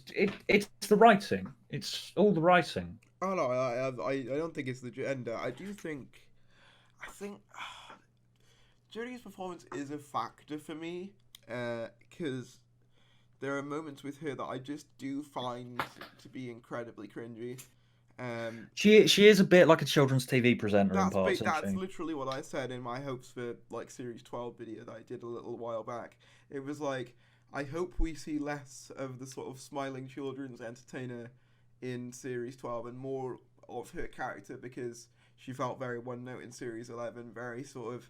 it's the writing. It's all the writing. Oh no, I don't think it's the gender. I think Jodie's performance is a factor for me, because there are moments with her that I just do find to be incredibly cringy. Um, She is a bit like a children's TV presenter in parts, isn't that's she? literally what I said in my hopes for like series 12 video that I did a little while back. It was like I hope we see less of the sort of smiling children's entertainer in series 12 and more of her character, because she felt very one note in series 11, very sort of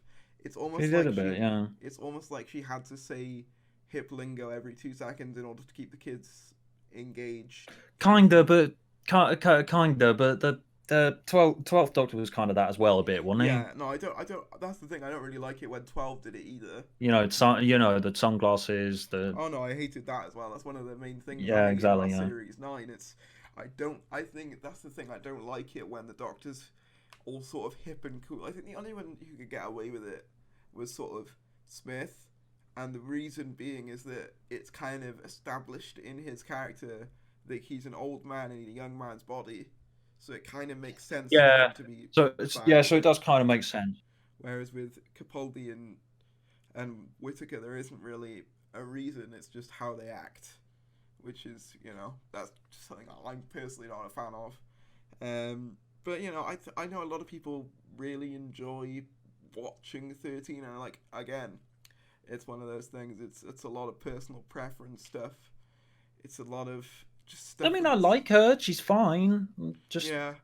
She did a bit, yeah. it's almost like she had to say hip lingo every 2 seconds in order to keep the kids engaged. Kinda, but kinda, but the 12th Doctor was kind of that as well a bit, wasn't he? Yeah, no, I don't. That's the thing. I don't really like it when 12 did it either. The sunglasses, the Oh no, I hated that as well. That's one of the main things I yeah, hated about exactly, yeah. Series 9. It's I don't. I think that's the thing. I don't like it when the Doctor's all sort of hip and cool. I think the only one who could get away with it was sort of Smith, and the reason being is that it's kind of established in his character that he's an old man in a young man's body, so it kind of makes sense for him Yeah. to be So it's bad yeah, with so it it. does kind of make sense. Whereas with Capaldi and Whittaker, there isn't really a reason. It's just how they act, which is that's just something I'm personally not a fan of. But I know a lot of people really enjoy watching 13, and like again, it's one of those things. It's a lot of personal preference stuff. It's a lot of just I stuff mean, I that's like her. She's fine. Just yeah.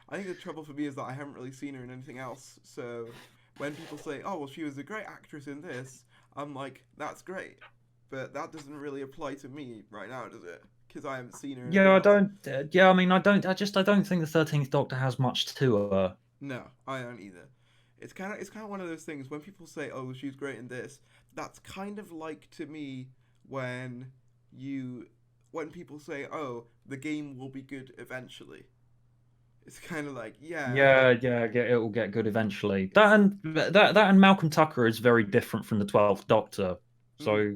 I think the trouble for me is that I haven't really seen her in anything else. So when people say, "Oh, well, she was a great actress in this," I'm like, "That's great," but that doesn't really apply to me right now, does it? Because I haven't seen her in anything yeah, I else. don't. Yeah, I mean, I don't. I don't think the 13th Doctor has much to her. No, I don't either. It's kind of one of those things when people say, "Oh, she's great in this." That's kind of like to me when you when people say, "Oh, the game will be good eventually." It's kind of like, yeah, It will get good eventually. That and Malcolm Tucker is very different from the 12th Doctor. mm, So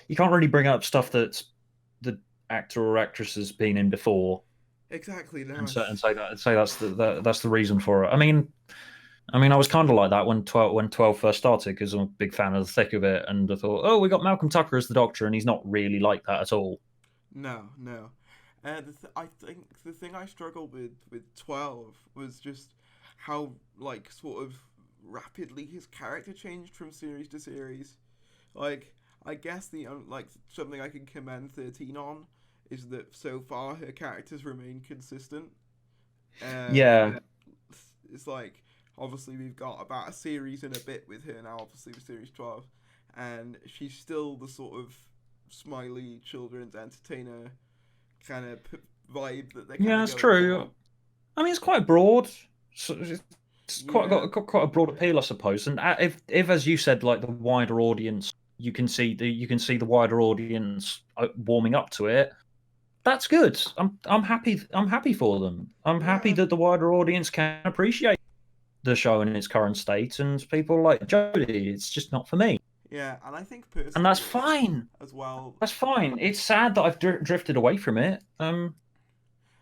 you can't really bring up stuff that the actor or actress has been in before, exactly. No, and it's say that's the reason for it. I was kind of like that when 12 first started because I'm a big fan of the thick of it, and I thought, oh, we got Malcolm Tucker as the Doctor, and he's not really like that at all. no, no. I think the thing I struggled with 12 was just how like sort of rapidly his character changed from series to series. Like I guess the like something I can commend 13 on is that so far her characters remain consistent. Um, Yeah, it's like obviously we've got about a series and a bit with her now. Obviously with series 12, and she's still the sort of smiley children's entertainer kind of vibe that they're kind yeah, of it's going for. true. I mean, it's quite broad. So it's Yeah, got quite a broad appeal, I suppose. And if as you said, like the wider audience, you can see the wider audience warming up to it. That's good. I'm happy. I'm happy for them. I'm happy yeah, that the wider audience can appreciate the show in its current state, and people like Jodie. It's just not for me, yeah, and I think and that's personally fine. as well. That's fine. It's sad that I've drifted away from it.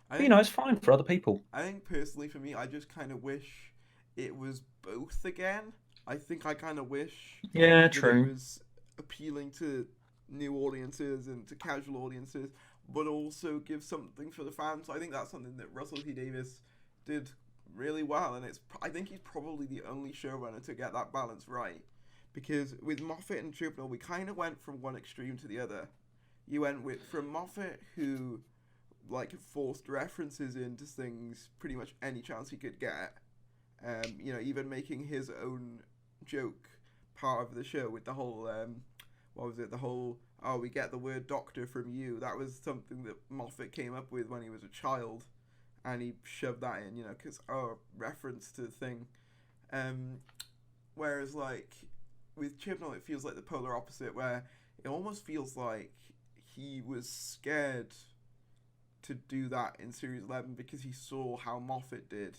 I But, think it's fine for other people. I think personally for me, I just kind of wish it was both again. I think I kind of wish Yeah, that it true. was appealing to new audiences and to casual audiences, but also give something for the fans. I think that's something that Russell T Davies did really well, and I think he's probably the only showrunner to get that balance right. Because with Moffat and Chibnall, we kind of went from one extreme to the other. You went from Moffat, who like forced references into things pretty much any chance he could get. Even making his own joke part of the show with the whole what was it? The whole, oh, we get the word doctor from you. That was something that Moffat came up with when he was a child, and he shoved that in, because reference to the thing. Whereas like with Chibnall, it feels like the polar opposite, where it almost feels like he was scared to do that in Series 11 because he saw how Moffat did.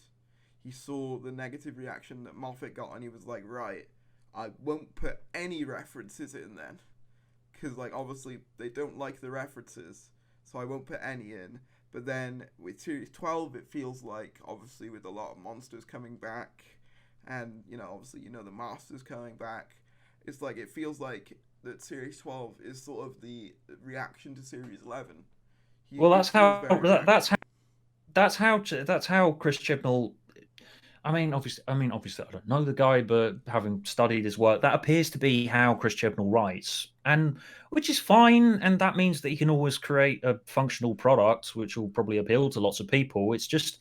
He saw the negative reaction that Moffat got, and he was like, right, I won't put any references in then. Because, like, obviously, they don't like the references, so I won't put any in. But then, with Series 12, it feels like, obviously, with a lot of monsters coming back, and, obviously, the Masters coming back, it's like, it feels like that Series 12 is sort of the reaction to Series 11. That's how Chris Chibnall. Obviously, I don't know the guy, but having studied his work, that appears to be how Chris Chibnall writes, and which is fine, and that means that he can always create a functional product, which will probably appeal to lots of people. It's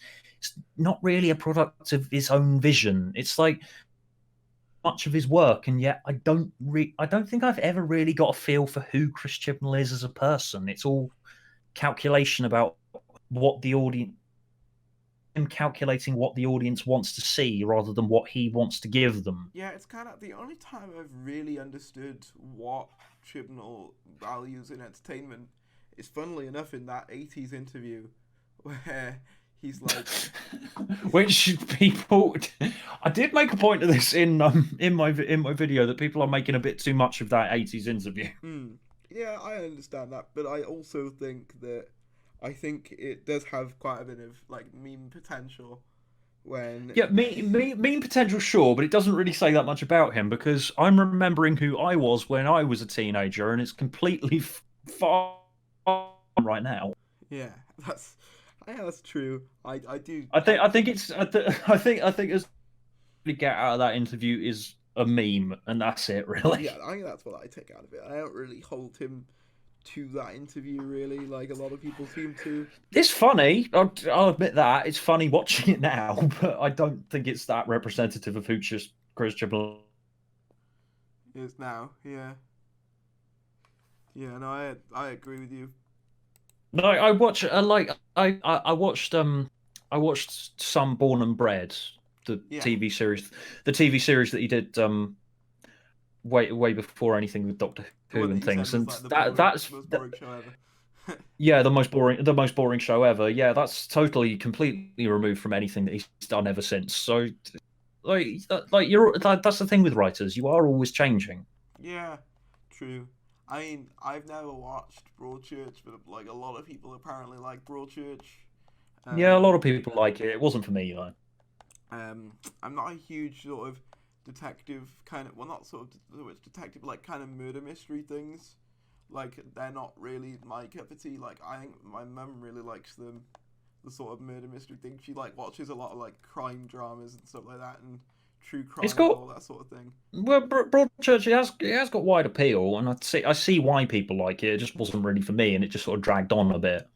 not really a product of his own vision. It's like much of his work, and yet I don't think I've ever really got a feel for who Chris Chibnall is as a person. It's all calculation about what the audience. Him calculating what the audience wants to see rather than what he wants to give them. Yeah, it's kind of the only time I've really understood what Chibnall values in entertainment is, funnily enough, in that 80s interview where he's like... Which people... I did make a point of this in my video, that people are making a bit too much of that 80s interview. Yeah, I understand that, but I also think it does have quite a bit of like meme potential. Meme potential, sure, but it doesn't really say that much about him, because I'm remembering who I was when I was a teenager, and it's completely far right now. Yeah, that's true. I think it's to get out of that interview is a meme, and that's it, really. Yeah, I think that's what I take out of it. I don't really hold him to that interview, really, like a lot of people seem to. It's funny, I'll admit that. It's funny watching it now, but I don't think it's that representative of who Chris Chibnall is now. Yeah, no, I agree with you. No, I watched Some Born and Bred, the TV series that he did way before anything with Doctor Who and things, and that's the most boring show ever. Yeah, the most boring show ever. Yeah, that's totally completely removed from anything that he's done ever since. So, that's the thing with writers. You are always changing. Yeah, true. I mean, I've never watched Broadchurch, but like a lot of people apparently like Broadchurch. Yeah, a lot of people like it. It wasn't for me though. I'm not a huge sort of detective kind of, well, not sort of so much detective, like kind of murder mystery things. Like, they're not really my cup of tea. Like, I think my mum really likes them, the sort of murder mystery thing. She like watches a lot of like crime dramas and stuff like that, and true crime and all that sort of thing. Well, Broadchurch, it has got wide appeal, and I see why people like it. It just wasn't really for me, and it just sort of dragged on a bit.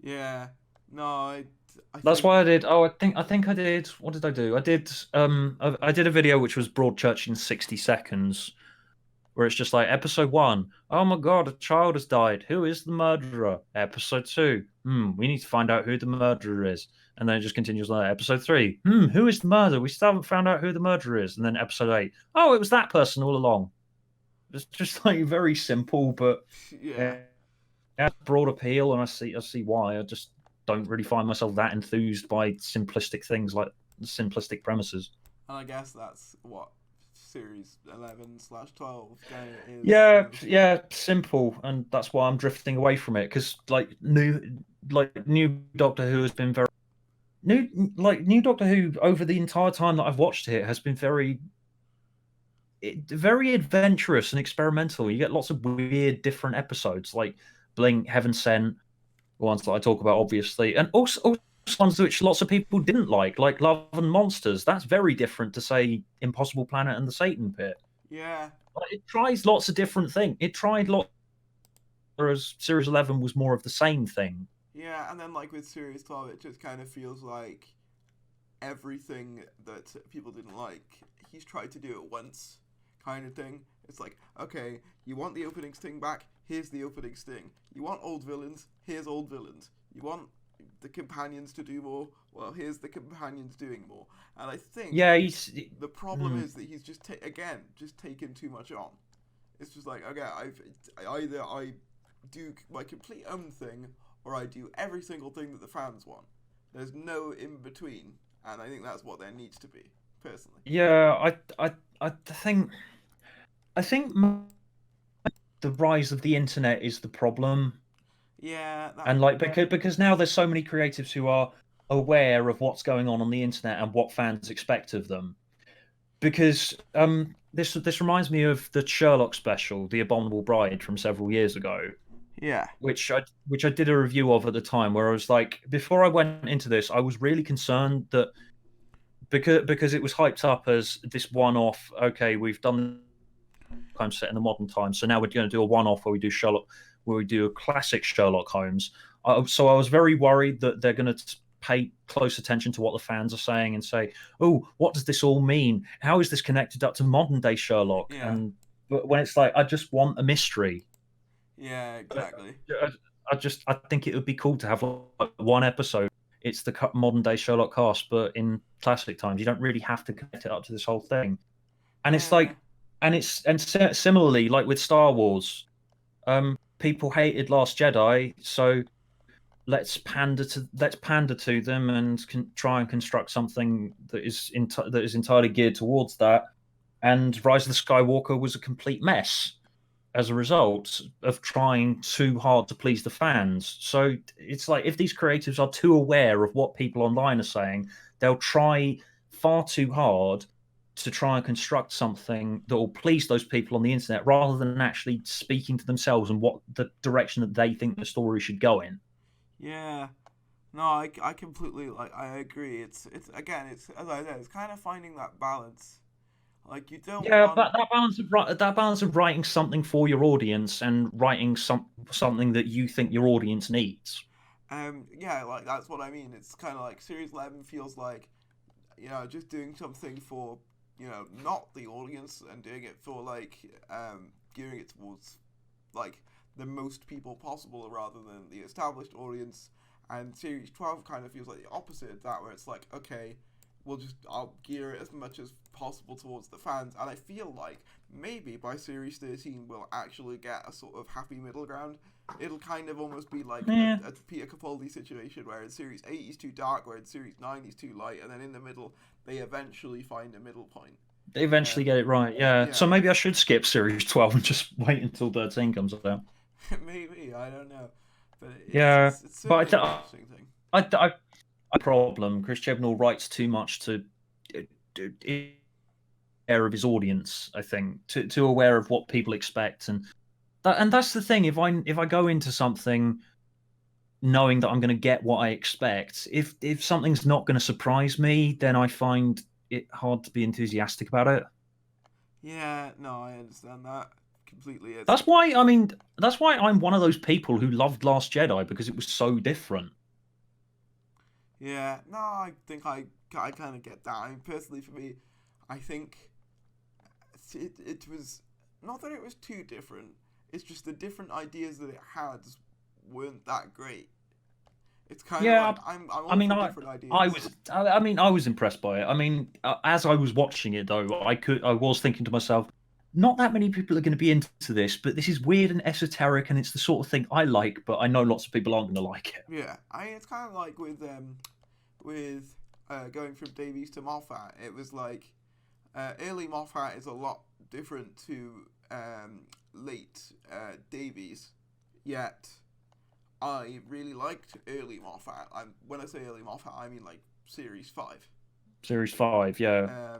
Yeah, no, that's why I did. Oh, I think I did. What did I do? I did a video which was Broadchurch in 60 seconds, where it's just like episode 1. Oh my god, a child has died. Who is the murderer? Episode 2. We need to find out who the murderer is. And then it just continues like episode 3. Who is the murderer? We still haven't found out who the murderer is. And then episode 8. Oh, it was that person all along. It's just like very simple, but yeah, broad appeal, and I see why. I just don't really find myself that enthused by simplistic things, like simplistic premises. And I guess that's what Series 11/12 is. Yeah, simple, and that's why I'm drifting away from it, because new Doctor Who has been very new Doctor Who over the entire time that I've watched it has been very adventurous and experimental. You get lots of weird different episodes, like Blink, Heaven Sent, the ones that I talk about, obviously, and also ones which lots of people didn't like Love and Monsters. That's very different to, say, Impossible Planet and the Satan Pit. Yeah. It tries lots of different things. It tried lots, whereas Series 11 was more of the same thing. Yeah, and then like with Series 12, it just kind of feels like everything that people didn't like, he's tried to do it once, kind of thing. It's like, okay, you want the opening sting back? Here's the opening sting. You want old villains? Here's old villains. You want the companions to do more? Well, here's the companions doing more. And I think the problem is that he's just taken too much on. It's just like, okay, either I do my complete own thing, or I do every single thing that the fans want. There's no in between, and I think that's what there needs to be, personally. Yeah, I think the rise of the internet is the problem. Yeah, and like because now there's so many creatives who are aware of what's going on the internet and what fans expect of them. Because this reminds me of the Sherlock special, The Abominable Bride, from several years ago. Yeah. Which I did a review of at the time, where I was like, before I went into this, I was really concerned that because it was hyped up as this one-off. Okay, we've done time set in the modern time, so now we're going to do a one-off where we do a classic Sherlock Holmes. So I was very worried that they're going to pay close attention to what the fans are saying and say, "Oh, what does this all mean? How is this connected up to modern day Sherlock?" Yeah. And when it's like, I just want a mystery. Yeah, exactly. I think it would be cool to have like one episode. It's the modern day Sherlock cast, but in classic times. You don't really have to connect it up to this whole thing. And it's like, and similarly, like with Star Wars, people hated Last Jedi, so let's pander to them and try and construct something that is entirely geared towards that. And Rise of the Skywalker was a complete mess as a result of trying too hard to please the fans. So it's like, if these creatives are too aware of what people online are saying, they'll try far too hard to try and construct something that will please those people on the internet, rather than actually speaking to themselves and what the direction that they think the story should go in. Yeah. No, I completely, I agree. It's as I said, it's kind of finding that balance. Like, you don't want... that balance of writing something for your audience and writing something that you think your audience needs. Yeah, like, that's what I mean. It's kind of like Series 11 feels like, just doing something for, not the audience, and doing it for, like, gearing it towards, like, the most people possible rather than the established audience. And Series 12 kind of feels like the opposite of that, where it's like, okay, I'll gear it as much as possible towards the fans. And I feel like maybe by Series 13 we'll actually get a sort of happy middle ground. It'll kind of almost be like a Peter Capaldi situation, where in Series 8 he's too dark, where in Series 9 he's too light, and then in the middle they eventually find a middle point. They eventually get it right, yeah. So maybe I should skip Series 12 and just wait until 13 comes out. Maybe, I don't know. But it's but an interesting thing. I problem. Chris Chibnall writes too much to aware of his audience. I think too aware of what people expect, and that's the thing. If I go into something knowing that I'm going to get what I expect, if something's not going to surprise me, then I find it hard to be enthusiastic about it. Yeah, no, I understand that completely. That's why I'm one of those people who loved Last Jedi, because it was so different. Yeah, no, I think I kind of get that. I mean, personally, for me, I think it was not that it was too different. It's just the different ideas that it had weren't that great. It's kind of like I'm all for different ideas. I was impressed by it. I mean, as I was watching it though, I was thinking to myself, not that many people are going to be into this, but this is weird and esoteric, and it's the sort of thing I like, but I know lots of people aren't going to like it. Yeah, it's kind of like with going from Davies to Moffat. It was like early Moffat is a lot different to late Davies, yet I really liked early Moffat. When I say early Moffat, I mean like Series 5. Series 5, yeah.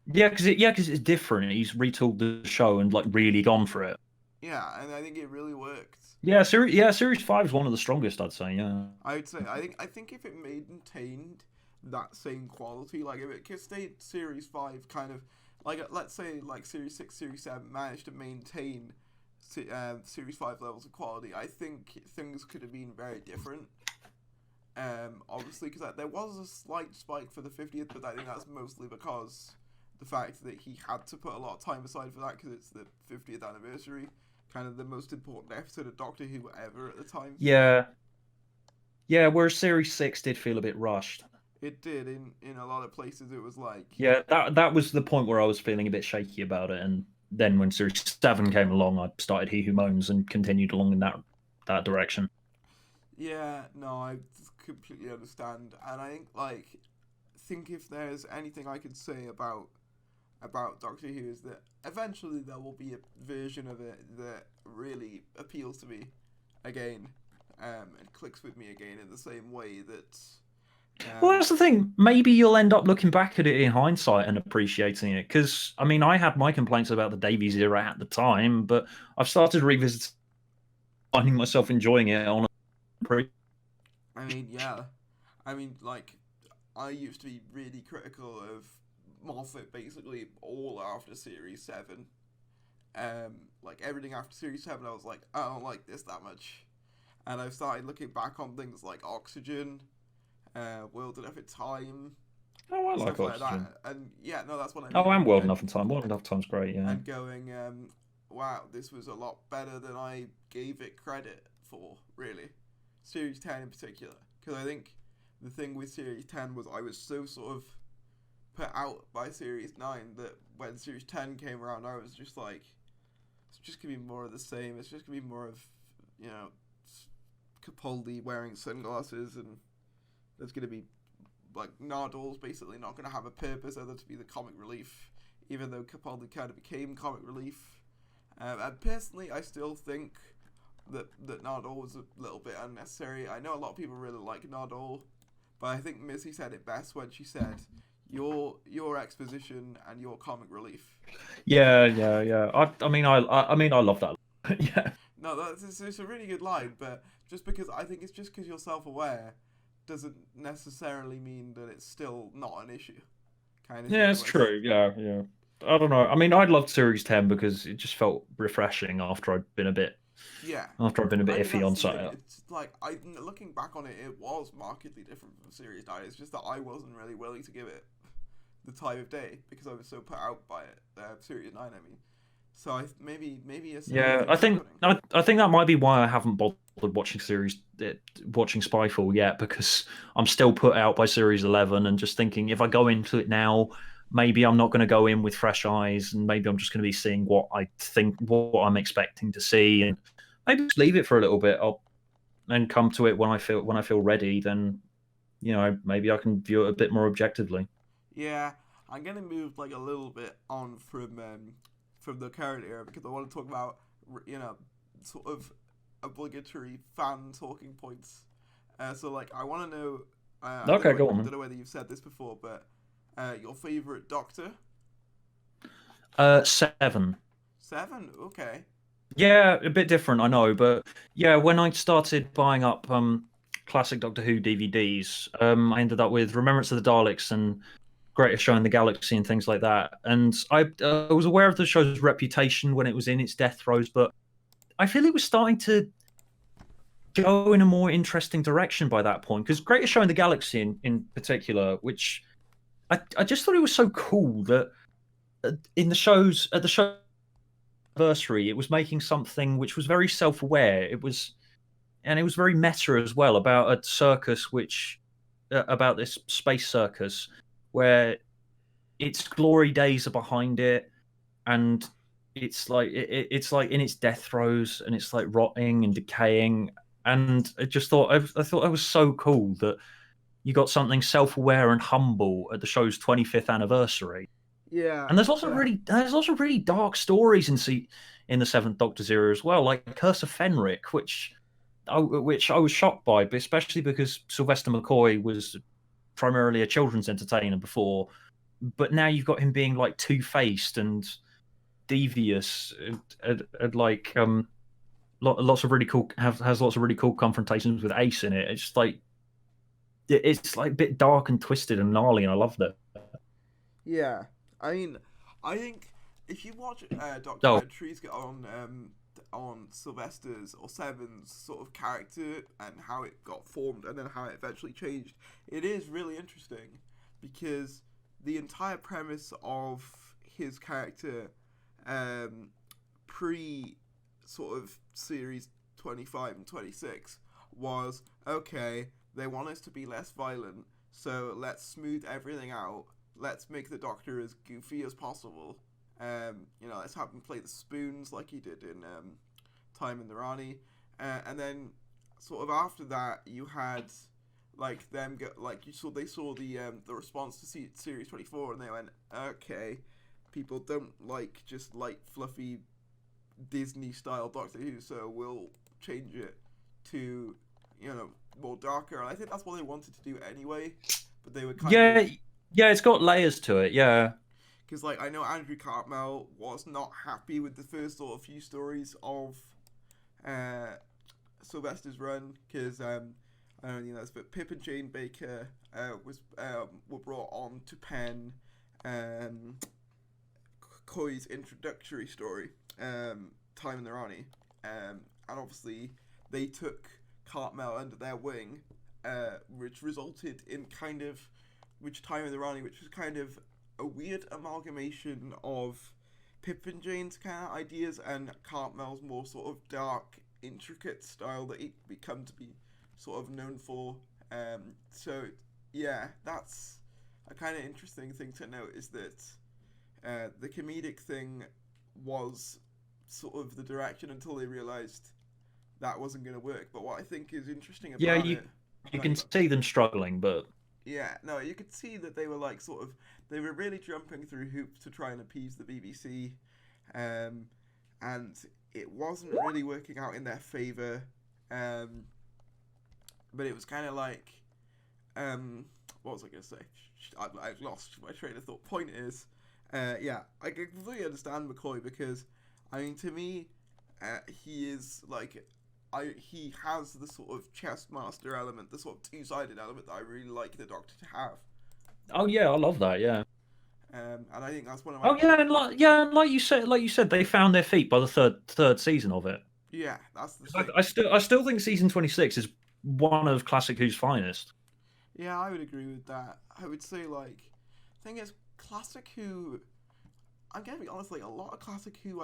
Because it's different. He's retooled the show and like really gone for it. Yeah, and I think it really worked. Series 5 is one of the strongest, I'd say. Yeah, I would say. I think if it maintained that same quality, like if it stayed Series 5, kind of like, let's say like Series 6, Series 7 managed to maintain Series 5 levels of quality, I think things could have been very different. Obviously, because there was a slight spike for the 50th, but I think that's mostly because the fact that he had to put a lot of time aside for that because it's the 50th anniversary, kind of the most important episode of Doctor Who ever at the time. Yeah. Yeah, whereas Series 6 did feel a bit rushed. It did. In a lot of places, it was like... Yeah, that was the point where I was feeling a bit shaky about it, and then when Series 7 came along, I started He Who Moans and continued along in that direction. Yeah, no, I completely understand. And I think if there's anything I can say about Doctor Who is that eventually there will be a version of it that really appeals to me again, and clicks with me again in the same way that... well, that's the thing. Maybe you'll end up looking back at it in hindsight and appreciating it. Because, I mean, I had my complaints about the Davies era at the time, but I've started revisiting, finding myself enjoying it on a... I mean, yeah. I mean, like, I used to be really critical of Moffat basically all after Series 7. Like, everything after Series 7, I was like, I don't like this that much. And I've started looking back on things like Oxygen, World Enough in Time. Oh, I like Oxygen. Like that. And yeah, no, that's what I mean. Oh, and World Enough in Time. World Enough in Time's great, yeah. And going, wow, this was a lot better than I gave it credit for, really. Series 10 in particular. Because I think the thing with Series 10 was I was so sort of put out by Series 9 that when Series 10 came around, I was just like, it's just going to be more of the same. It's just going to be more of, you know, Capaldi wearing sunglasses, and there's going to be, like, Nardol's basically not going to have a purpose other to be the comic relief, even though Capaldi kind of became comic relief. And personally, I still think that Nardole was a little bit unnecessary. I know a lot of people really like Nardole, but I think Missy said it best when she said, your exposition and your comic relief. Yeah. I mean, I love that. Yeah. No, it's a really good line, but just because I think it's just because you're self-aware doesn't necessarily mean that it's still not an issue. Kind of. Yeah, it's true. Yeah. I don't know. I mean, I loved Series 10 because it just felt refreshing after I'd been a bit. Yeah. After I've been a bit iffy on site. It's like looking back on it, it was markedly different from Series 9. It's just that I wasn't really willing to give it the time of day because I was so put out by it. Series 9, I mean. So maybe I think that might be why I haven't bothered watching Spyfall yet, because I'm still put out by Series 11 and just thinking if I go into it now, maybe I'm not going to go in with fresh eyes, and maybe I'm just going to be seeing what I'm expecting to see, and maybe just leave it for a little bit. And come to it when I feel ready. Then, you know, maybe I can view it a bit more objectively. Yeah, I'm gonna move like a little bit on from the current era because I want to talk about, you know, sort of obligatory fan talking points. So like I want to know. Okay, go on. I don't know whether you've said this before, but your favorite Doctor? 7. 7, okay. Yeah, a bit different, I know, but yeah, when I started buying up classic Doctor Who DVDs, I ended up with Remembrance of the Daleks and Greatest Show in the Galaxy and things like that. And I was aware of the show's reputation when it was in its death throes, but I feel it was starting to go in a more interesting direction by that point. Because Greatest Show in the Galaxy, in particular, which I just thought it was so cool that at the show's anniversary, it was making something which was very self-aware. It was very meta as well, about a circus, about this space circus where its glory days are behind it, and it's like it's like in its death throes, and it's like rotting and decaying. And I thought that was so cool that you got something self-aware and humble at the show's 25th anniversary. Yeah. And there's lots of really dark stories in the Seventh Doctor's era as well, like Curse of Fenric, which I was shocked by, but especially because Sylvester McCoy was primarily a children's entertainer before, but now you've got him being like two-faced and devious, and like lots of really cool has lots of really cool confrontations with Ace in it. It's like a bit dark and twisted and gnarly, and I loved it. Yeah, I mean, I think if you watch documentaries on Sylvester's or Seven's sort of character and how it got formed and then how it eventually changed, it is really interesting because the entire premise of his character, pre sort of series 25 and 26 was, okay, they want us to be less violent, so let's smooth everything out. Let's make the Doctor as goofy as possible. Let's have him play the spoons like he did in Time in the Rani. And then sort of after that, you had like them go, like they saw the response to series 24, and they went, okay, people don't like just light fluffy Disney style Doctor Who, so we'll change it to more darker. And I think that's what they wanted to do anyway, but they were kind of it's got layers to it. Because I know Andrew Cartmel was not happy with the first sort of few stories of Sylvester's run, because but Pip and Jane Baker were brought on to pen Coy's introductory story, Time in the Rani, and obviously they took Cartmel under their wing, which resulted in Time in the Rani, which was kind of a weird amalgamation of Pip and Jane's kind of ideas and Cartmel's more sort of dark, intricate style that he'd become to be sort of known for. So yeah, that's a kind of interesting thing to note, is that the comedic thing was sort of the direction until they realised that wasn't going to work. But what I think is interesting about you can see them struggling, but yeah, no, you could see that they were they were really jumping through hoops to try and appease the BBC, and it wasn't really working out in their favour. But it was kind of like, what was I going to say? I've lost my train of thought. Point is, I completely understand McCoy, because, I mean, to me, he is he has the sort of chess master element, the sort of two-sided element that I really like the Doctor to have. Oh yeah, I love that. Yeah. And I think that's one of my. Oh yeah, and like you said, they found their feet by the third season of it. Yeah, that's the thing. I still think season 26 is one of Classic Who's finest. Yeah, I would agree with that. I would say thing is, Classic Who. I'm gonna be honest, a lot of Classic Who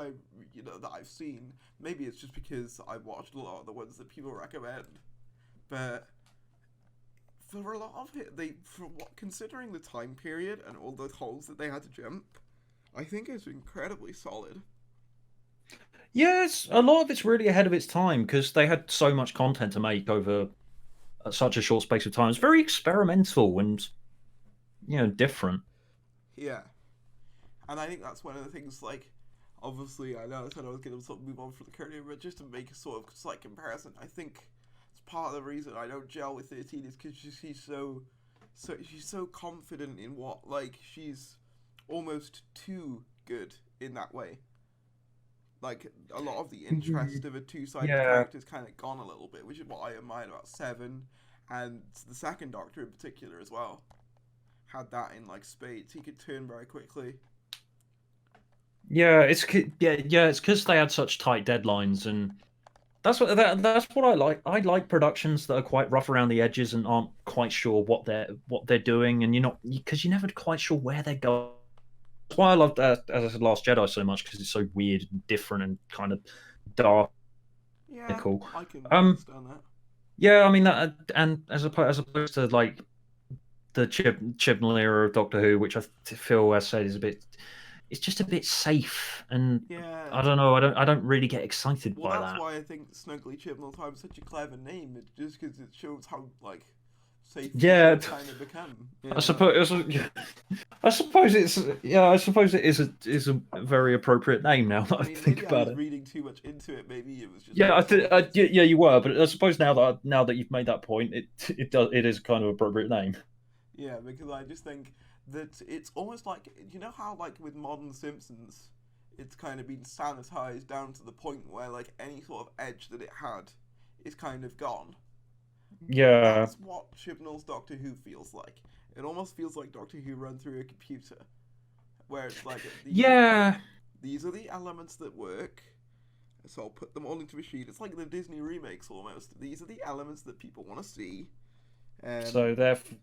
that I've seen, maybe it's just because I've watched a lot of the ones that people recommend, but for a lot of it, considering the time period and all the holes that they had to jump, I think it's incredibly solid. Yes, a lot of it's really ahead of its time, because they had so much content to make over such a short space of time. It's very experimental and different. Yeah. And I think that's one of the things, obviously, I know I said I was going to sort of move on from the career, but just to make a sort of slight comparison, I think it's part of the reason I don't gel with 13 is because she's so confident in what, she's almost too good in that way. A lot of the interest of a two-sided character is kind of gone a little bit, which is what I admired about Seven, and the second Doctor in particular as well. Had that in, spades. He could turn very quickly. Yeah, it's because they had such tight deadlines, and that's what I like. I like productions that are quite rough around the edges and aren't quite sure what they're doing, and you're never quite sure where they're going. That's why I loved, as I said, Last Jedi so much, because it's so weird and different and kind of dark. Yeah, cool. I can understand that. Yeah, I mean that, and as opposed to the Chibnall era of Doctor Who, which I feel, as I said, is it's just a bit safe, and I don't know. I don't really get excited by that. That's why I think Snuggly Chibnall Time is such a clever name. It's just because it shows how safe it's kind of become. I suppose it is a very appropriate name now that I think about it. Reading too much into it, maybe it was just. Yeah, you were, but I suppose now that you've made that point, it is kind of appropriate name. Yeah, because I just think that it's almost like, how with modern Simpsons, it's kind of been sanitized down to the point where any sort of edge that it had is kind of gone. Yeah, that's what Chibnall's Doctor Who feels like. It almost feels like Doctor Who run through a computer, where it's these are the elements that work, so I'll put them all into a sheet. It's like the Disney remakes almost. These are the elements that people want to see, Um, So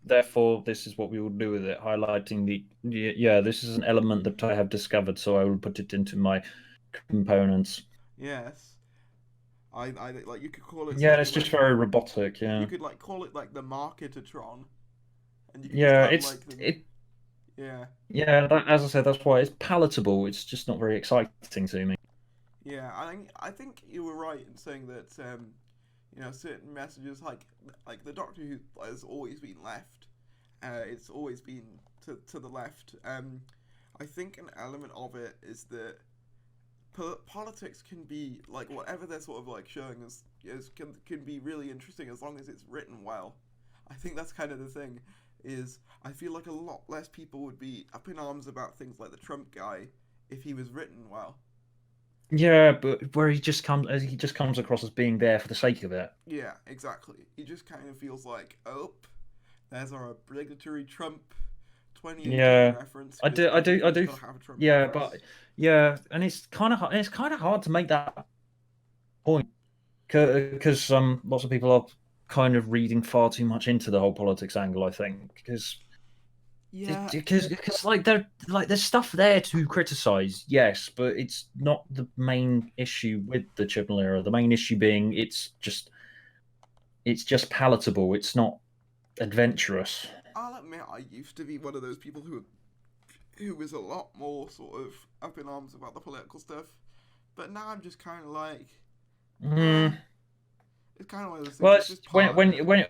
therefore, this is what we will do with it, highlighting this is an element that I have discovered, so I will put it into my components. yes, I like you could call it Yeah, something it's just like very robotic. you Yeah, could like call it like the Marketatron, and you could just yeah, have like the yeah yeah. As I said, that's why it's palatable. It's just not very exciting to me. yeah. I think you were right in saying that certain messages like the Doctor Who has always been left. It's always been to the left. I think an element of it is that politics can be like whatever they're sort of like showing us can be really interesting as long as it's written well. I think that's kind of the thing. Is I feel like a lot less people would be up in arms about things like the Trump guy if he was written well. Yeah, but where he just comes across as being there for the sake of it. Yeah, exactly. He just kind of feels like, oh, there's our obligatory Trump 2018 Yeah, reference I because do, I do, I everything's do. got to have a Trump Yeah, reference. but yeah, and it's kind of hard to make that point because lots of people are kind of reading far too much into the whole politics angle. I think Yeah, because like there's stuff there to criticize, yes, but it's not the main issue with the Chibnall era. The main issue being it's just palatable. It's not adventurous. I'll admit I used to be one of those people who was a lot more sort of up in arms about the political stuff, but now I'm just kind of like, eh, Mm. it's kind of one of those things. Well, It's it's just part of it.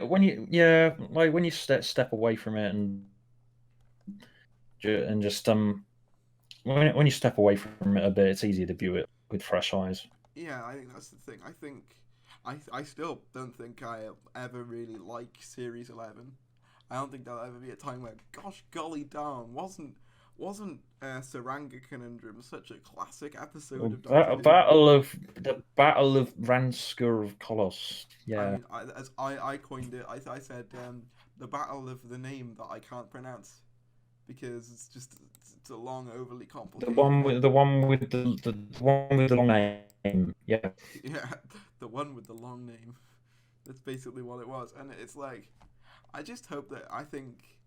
when you yeah, like when you step away from it and just when you step away from it a bit, it's easier to view it with fresh eyes. Yeah, I think that's the thing. I still don't think I'll ever really like Series 11. I don't think there'll ever be a time where, gosh golly darn, wasn't Saranga Conundrum such a classic episode of Doctor Who? The Battle of Ransker of Kolos. I Yeah, mean, as I coined it, I said the battle of the name that I can't pronounce because it's a long, overly complicated name. the one with the long name. Yeah, Yeah, the one with the long name. That's basically what it was, and it's like I just hope that I think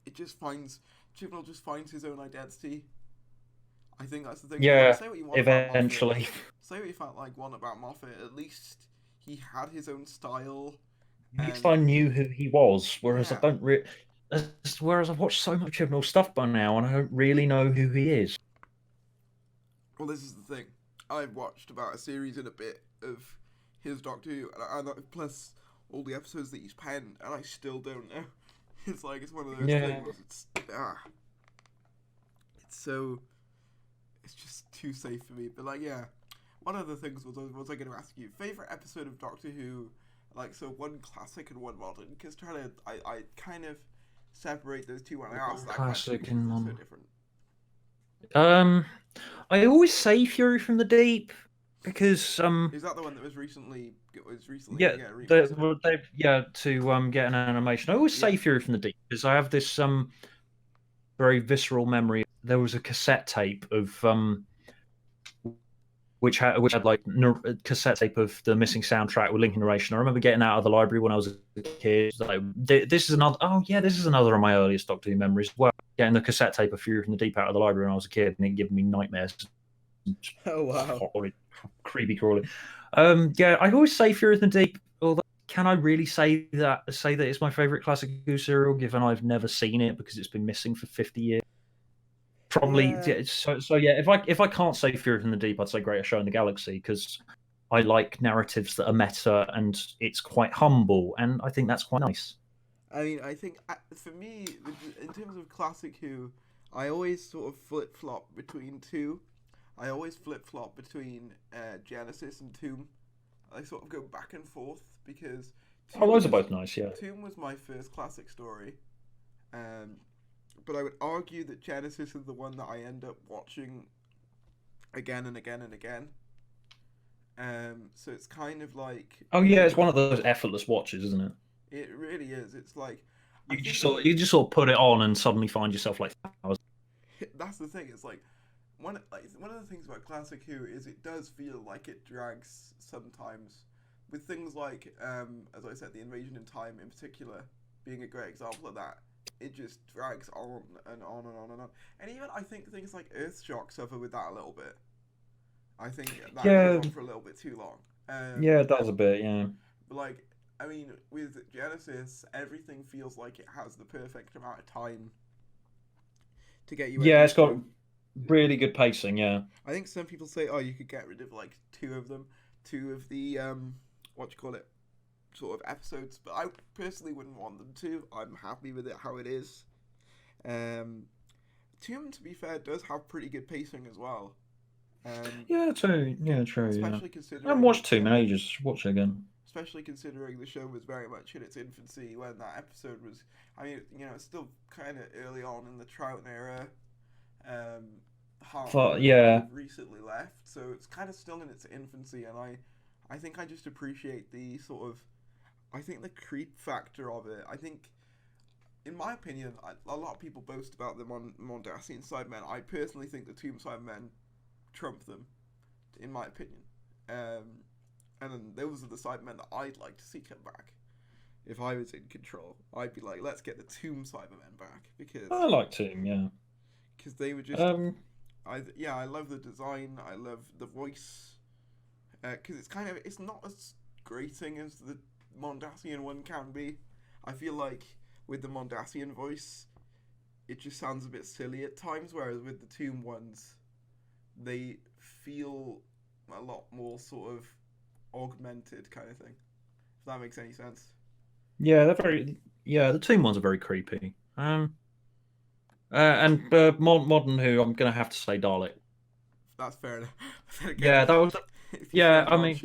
it just finds Chibnall just finds his own identity. I think that's the thing. Like, yeah. say what you want about Moffat, Eventually, say what you want about Moffat. At least he had his own style, at least and I knew who he was. Whereas I yeah. don't. Whereas I've watched so much Chibnall stuff by now, and I don't really know who he is. Well, this is the thing. I've watched about a series and a bit of his Doctor Who, and plus all the episodes that he's penned, and I still don't know. It's like it's one of those Yeah. things. It's so it's just too safe for me. But like, yeah, one of the things was I going to ask you favorite episode of Doctor Who, like so one classic and one modern, because trying to I kind of separate those two when I ask that question Classic because and they're so one. different. I always say Fury from the Deep because Is that the one that was recently yeah, going to get remastered? to get an animation. I always Yeah, say Fury from the Deep because I have this very visceral memory. There was a cassette tape of which had like cassette tape of the missing soundtrack with Linkin narration. I remember getting out of the library when I was a kid. Like, this is another. Oh yeah, this is another of my earliest Doctor Who memories. Well, getting the cassette tape of Fury from the Deep out of the library when I was a kid, and it giving me nightmares. Oh wow. Horrid, creepy crawly. Yeah, I always say Fury from the Deep. Although, can I really say that it's my favorite classic Who serial, given I've never seen it because it's been missing for 50 years? Probably Yeah. yeah, so yeah. If I can't say Fury from the Deep, I'd say Greatest Show in the Galaxy because I like narratives that are meta and it's quite humble, and I think that's quite nice. I mean, I think for me, in terms of classic Who, I always sort of flip flop between two. I always flip flop between Genesis and Tomb. I sort of go back and forth because Oh, Tomb those are was both nice. Yeah, Tomb was my first classic story, um, but I would argue that Genesis is the one that I end up watching again and again and again. So it's kind of like oh yeah, it's one of those effortless watches, isn't it? it really is. It's like I You just think sort you just sort of put it on and suddenly find yourself like, that's the thing. It's like one of the things about classic Who is it does feel like it drags sometimes, with things like, as I said, the Invasion in Time in particular being a great example of that, it just drags on and on and on and on. And even I think things like Earthshock suffer with that a little bit. I think that goes on for a little bit too long. Yeah, it does a bit, yeah. But like, I mean, with Genesis, everything feels like it has the perfect amount of time to get you. Yeah, it's got really good pacing, yeah. I think some people say, oh, you could get rid of like two of the what do you call it, sort of episodes, but I personally wouldn't want them to. I'm happy with it how it is. Tomb, to be fair, does have pretty good pacing as well. True. Especially considering I haven't watched Tomb in ages. Should watch it again. Especially considering the show was very much in its infancy when that episode was. I mean, you know, it's still kind of early on in the Troughton era. Recently left, so it's kind of still in its infancy, and I think I just appreciate the sort of, I think the creep factor of it. I think, in my opinion, a lot of people boast about the Mondasian Sidemen. I personally think the Tomb Sidemen trump them, in my opinion. And then those are the Sidemen that I'd like to see come back. If I was in control, I'd be like, let's get the Tomb Cybermen back, because I like Tomb, yeah. Because they were just, I love the design. I love the voice. Because it's not as grating as the Mondasian one can be. I feel like with the Mondasian voice, it just sounds a bit silly at times, whereas with the Tomb ones, they feel a lot more sort of augmented kind of thing. If that makes any sense. Yeah, the Tomb ones are very creepy. And Modern Who, I'm gonna have to say Dalek. That's fair enough. Yeah, that was. Yeah, I mean,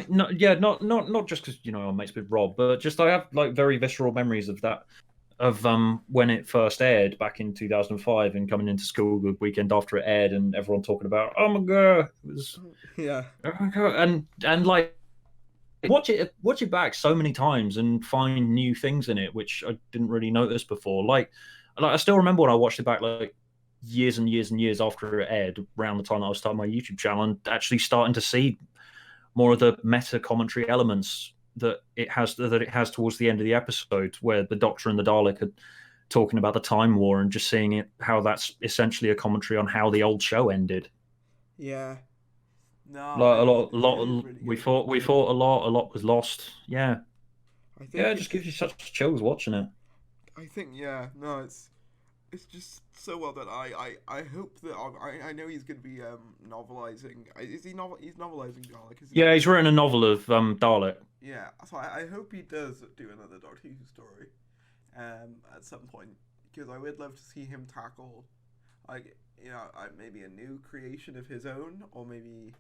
not just because I'm mates with Rob, but just I have like very visceral memories of that, of when it first aired back in 2005 and coming into school the weekend after it aired and everyone talking about, oh my god, it was and like watch it back so many times and find new things in it which I didn't really notice before. Like I still remember when I watched it back like years and years and years after it aired, around the time that I was starting my YouTube channel, and actually starting to see more of the meta commentary elements that it has towards the end of the episode, where the Doctor and the Dalek are talking about the Time War, and just seeing it how that's essentially a commentary on how the old show ended. Yeah. No. Like we fought a lot was lost. Yeah. It just gives you such chills watching it. I think it's just so well done. I hope that I know he's going to be novelizing. He's novelizing Dalek? He's written a novel of Dalek. Yeah, so I hope he does do another Doctor Who story at some point, because I would love to see him tackle maybe a new creation of his own, or maybe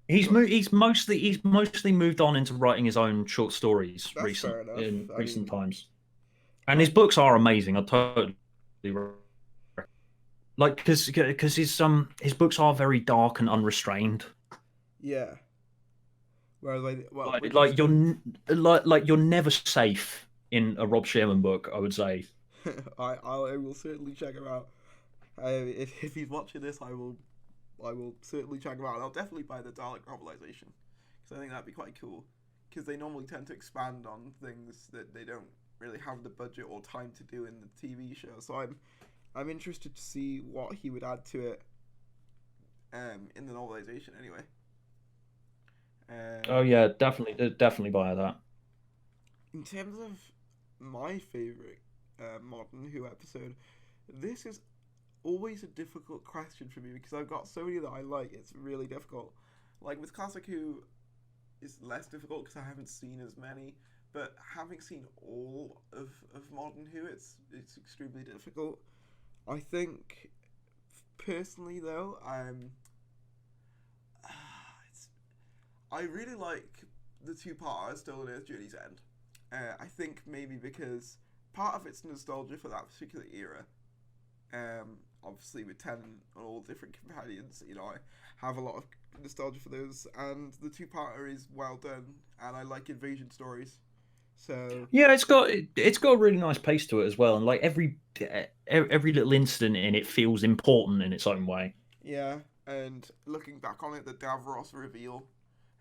he's mostly moved on into writing his own short stories recent times. And his books are amazing. I totally like, because his books are very dark and unrestrained. Yeah. Whereas you're never safe in a Rob Shearman book, I would say. I will certainly check him out. If he's watching this, I will certainly check him out. I'll definitely buy the Dalek novelization, because I think that'd be quite cool. Because they normally tend to expand on things that they don't really have the budget or time to do in the TV show. So I'm interested to see what he would add to it in the novelization anyway. Definitely buy that. In terms of my favourite Modern Who episode, this is always a difficult question for me, because I've got so many that I like. It's really difficult. Like with Classic Who, it's less difficult because I haven't seen as many. But having seen all of Modern Who, it's extremely difficult. I think, personally though, I really like the two-parter Stolen Earth Journey's End. I think maybe because part of it's nostalgia for that particular era. Obviously with 10 and all different companions, I have a lot of nostalgia for those, and the two-parter is well done, and I like invasion stories. So yeah, it's got a really nice pace to it as well, and like every little incident in it feels important in its own way. Yeah, and looking back on it, the Davros reveal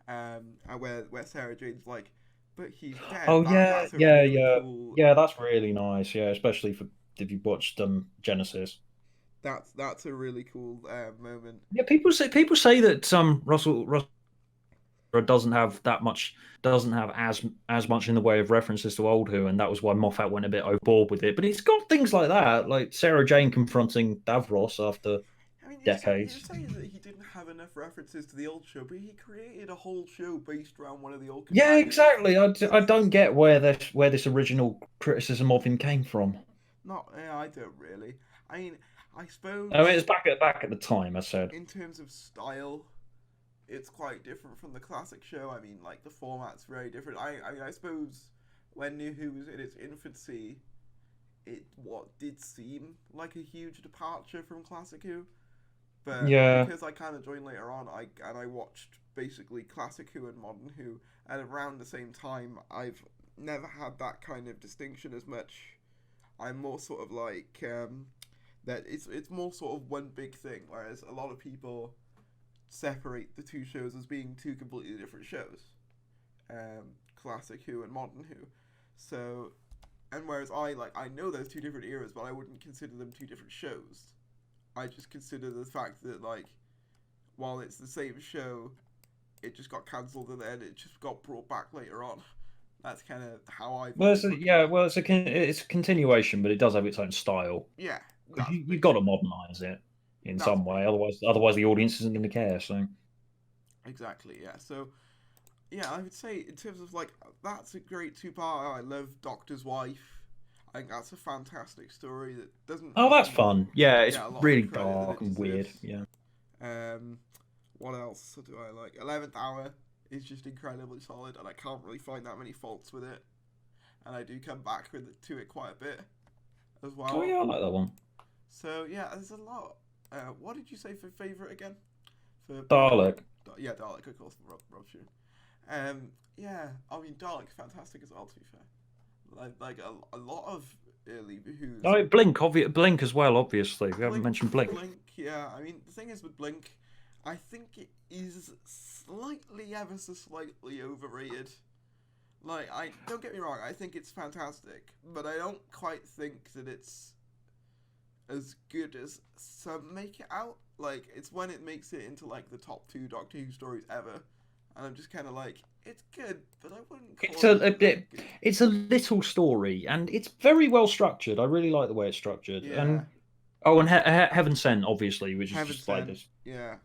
and where Sarah Jane's like, but he's dead. Oh yeah, That's a yeah, really yeah, cool. yeah. That's really nice. Yeah, especially for if you watched Genesis. That's a really cool moment. Yeah, people say that Russell doesn't have that much, doesn't have as much in the way of references to Old Who, and that was why Moffat went a bit overboard with it. But it's got things like that, like Sarah Jane confronting Davros after I mean, you decades. say that he didn't have enough references to the old show, but he created a whole show based around one of the old Yeah, companions. exactly. I don't get where this original criticism of him came from. Not, yeah, I don't really. I mean, I I mean, suppose it's back at the time. I said, in terms of style, it's quite different from the classic show. I mean, like the format's very different. I mean, I suppose when New Who was in its infancy, it what did seem like a huge departure from classic Who, but yeah, because I kind of joined later on, I watched basically classic Who and modern Who at around the same time. I've never had that kind of distinction as much. I'm more sort of like that. It's more sort of one big thing, whereas a lot of people separate the two shows as being two completely different shows, classic Who and modern Who. So, and whereas I know there's two different eras, but I wouldn't consider them two different shows. I just consider the fact that while it's the same show, it just got cancelled and then it just got brought back later on. That's kind of how I. it's a continuation, but it does have its own style. Yeah, Because that's you've got to basically modernize it in that's some way, otherwise the audience isn't going to care. So exactly, yeah. So yeah, I would say in terms of that's a great two-part. I love Doctor's Wife. I think that's a fantastic story that doesn't oh, that's often fun. Yeah, it's get a lot of the really credit that dark it and weird. deserves. Yeah. Um, what else do I like? 11th Hour is just incredibly solid, and I can't really find that many faults with it. And I do come back to it quite a bit as Oh well. yeah, I like that one. So yeah, there's a lot. What did you say for favorite again? For Dalek. yeah, Dalek, of course, Rob Shew. Yeah, I mean Dalek's fantastic as well. To be fair, like a lot of early Who's Oh, Blink as well. Obviously, we haven't mentioned Blink. Blink, yeah. I mean, the thing is with Blink, I think it is slightly, ever so slightly overrated. Like, I don't get me wrong, I think it's fantastic, but I don't quite think that it's as good as some make it out. Like, it's when it makes it into the top 2 Doctor Who stories ever, and I'm just kind of like, it's good, but I wouldn't call it that good. It's a little story, and it's very well structured. I really like the way it's structured. Yeah. And Heaven Sent, obviously, which is Heaven just like Sent, this, yeah.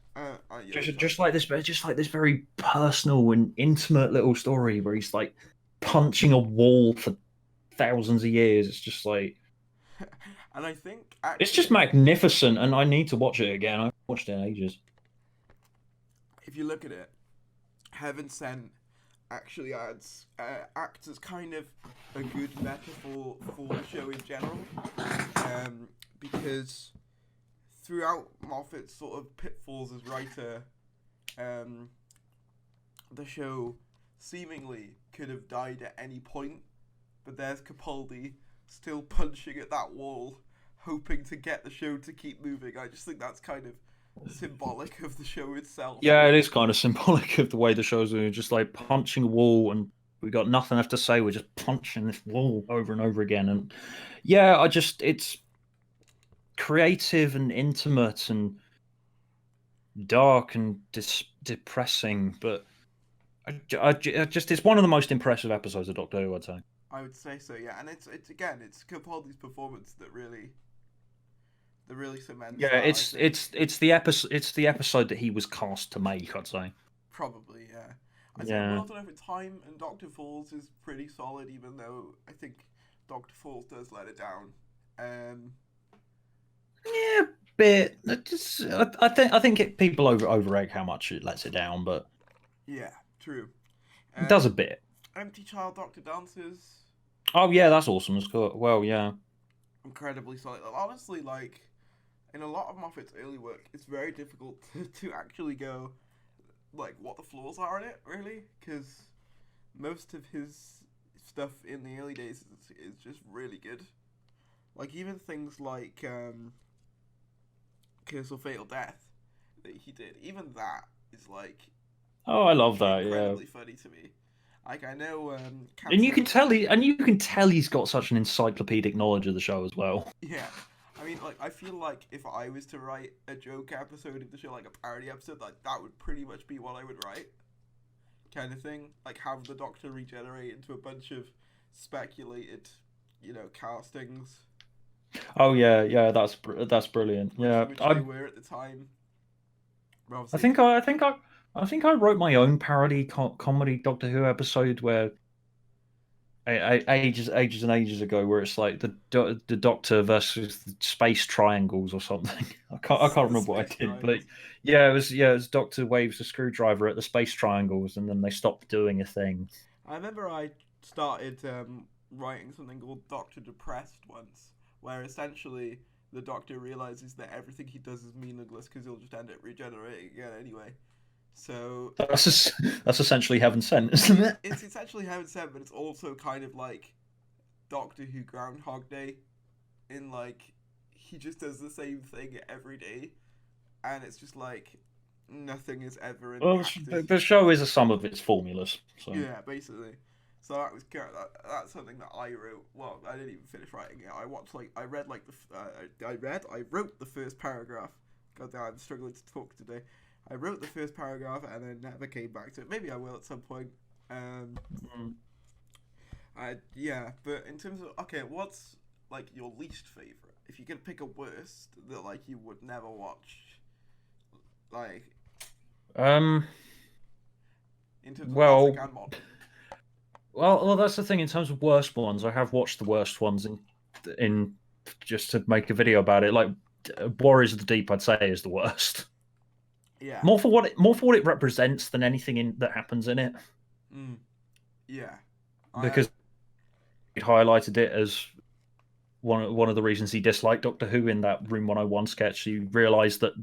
just like this very personal and intimate little story where he's like punching a wall for thousands of years. It's just like and I think it's just actually, magnificent, and I need to watch it again. I haven't watched it in ages. if you look at it, Heaven Sent actually acts as kind of a good metaphor for the show in general, because throughout Moffat's sort of pitfalls as writer, the show seemingly could have died at any point, but there's Capaldi still punching at that wall, hoping to get the show to keep moving. I just think that's kind of symbolic of the show itself. Yeah, it is kind of symbolic of the way the show's doing, just like punching a wall, and we got nothing left to say. We're just punching this wall over and over again, and yeah, it's creative and intimate and dark and depressing, but I just it's one of the most impressive episodes of Doctor Who, I'd say. I would say so, yeah, and it's Capaldi's performance that really cements Yeah, that. it's the episode that he was cast to make, I'd say. Probably, yeah. I'd say Yeah. World Over Time and Doctor Falls is pretty solid, even though I think Doctor Falls does let it down. Yeah, bit. I think people overrate how much it lets it down, but Yeah, true. it does a bit. Empty Child Doctor Dancers, Oh yeah, that's awesome as well. Yeah. incredibly solid. Honestly, in a lot of Moffat's early work, it's very difficult to actually go what the flaws are in it, really, because most of his stuff in the early days is just really good. Even things like Curse or Fatal Death that he did, even that is Oh, I love that. Yeah, incredibly funny to me. Like I know, and you can Captain. tell he's got such an encyclopedic knowledge of the show as well. Yeah, I mean, like I feel like if I was to write a joke episode of the show, like a parody episode, like that would pretty much be what I would write, kind of thing. Like have the Doctor regenerate into a bunch of speculated, castings, Oh yeah, yeah, that's brilliant. which Yeah, which they were at the time. But I obviously, think I think I wrote my own parody comedy Doctor Who episode where ages and ages ago, where it's like the Doctor versus the space triangles or something. I can't the remember what space I did, but triangles. it was Doctor waves a screwdriver at the space triangles, and then they stopped doing a thing. I remember I started writing something called Doctor Depressed once, where essentially the Doctor realizes that everything he does is meaningless because he'll just end up regenerating again anyway. So That's essentially heaven sent, isn't it? it's essentially heaven sent, but it's also kind of like Doctor Who Groundhog Day, in like he just does the same thing every day, and it's just like nothing is ever Well, impacted. the show is a sum of its formulas. So Yeah, basically. So that was that's something that I wrote. Well, I didn't even finish writing it. I read like I wrote the first paragraph. God damn, I'm struggling to talk today. I wrote the first paragraph and then never came back to it. Maybe I will at some point. Um, mm. yeah, but in terms of okay, what's like your least favorite? If you could pick a worst that like you would never watch, like um, in terms of classic well, and modern. that's the thing. In terms of worst ones, I have watched the worst ones in just to make a video about it. Like Warriors of the Deep, I'd say is the worst. Yeah. More for what it represents than anything that happens in it, Mm, yeah. I because it highlighted it as one of the reasons he disliked Doctor Who in that Room 101 sketch. You realise that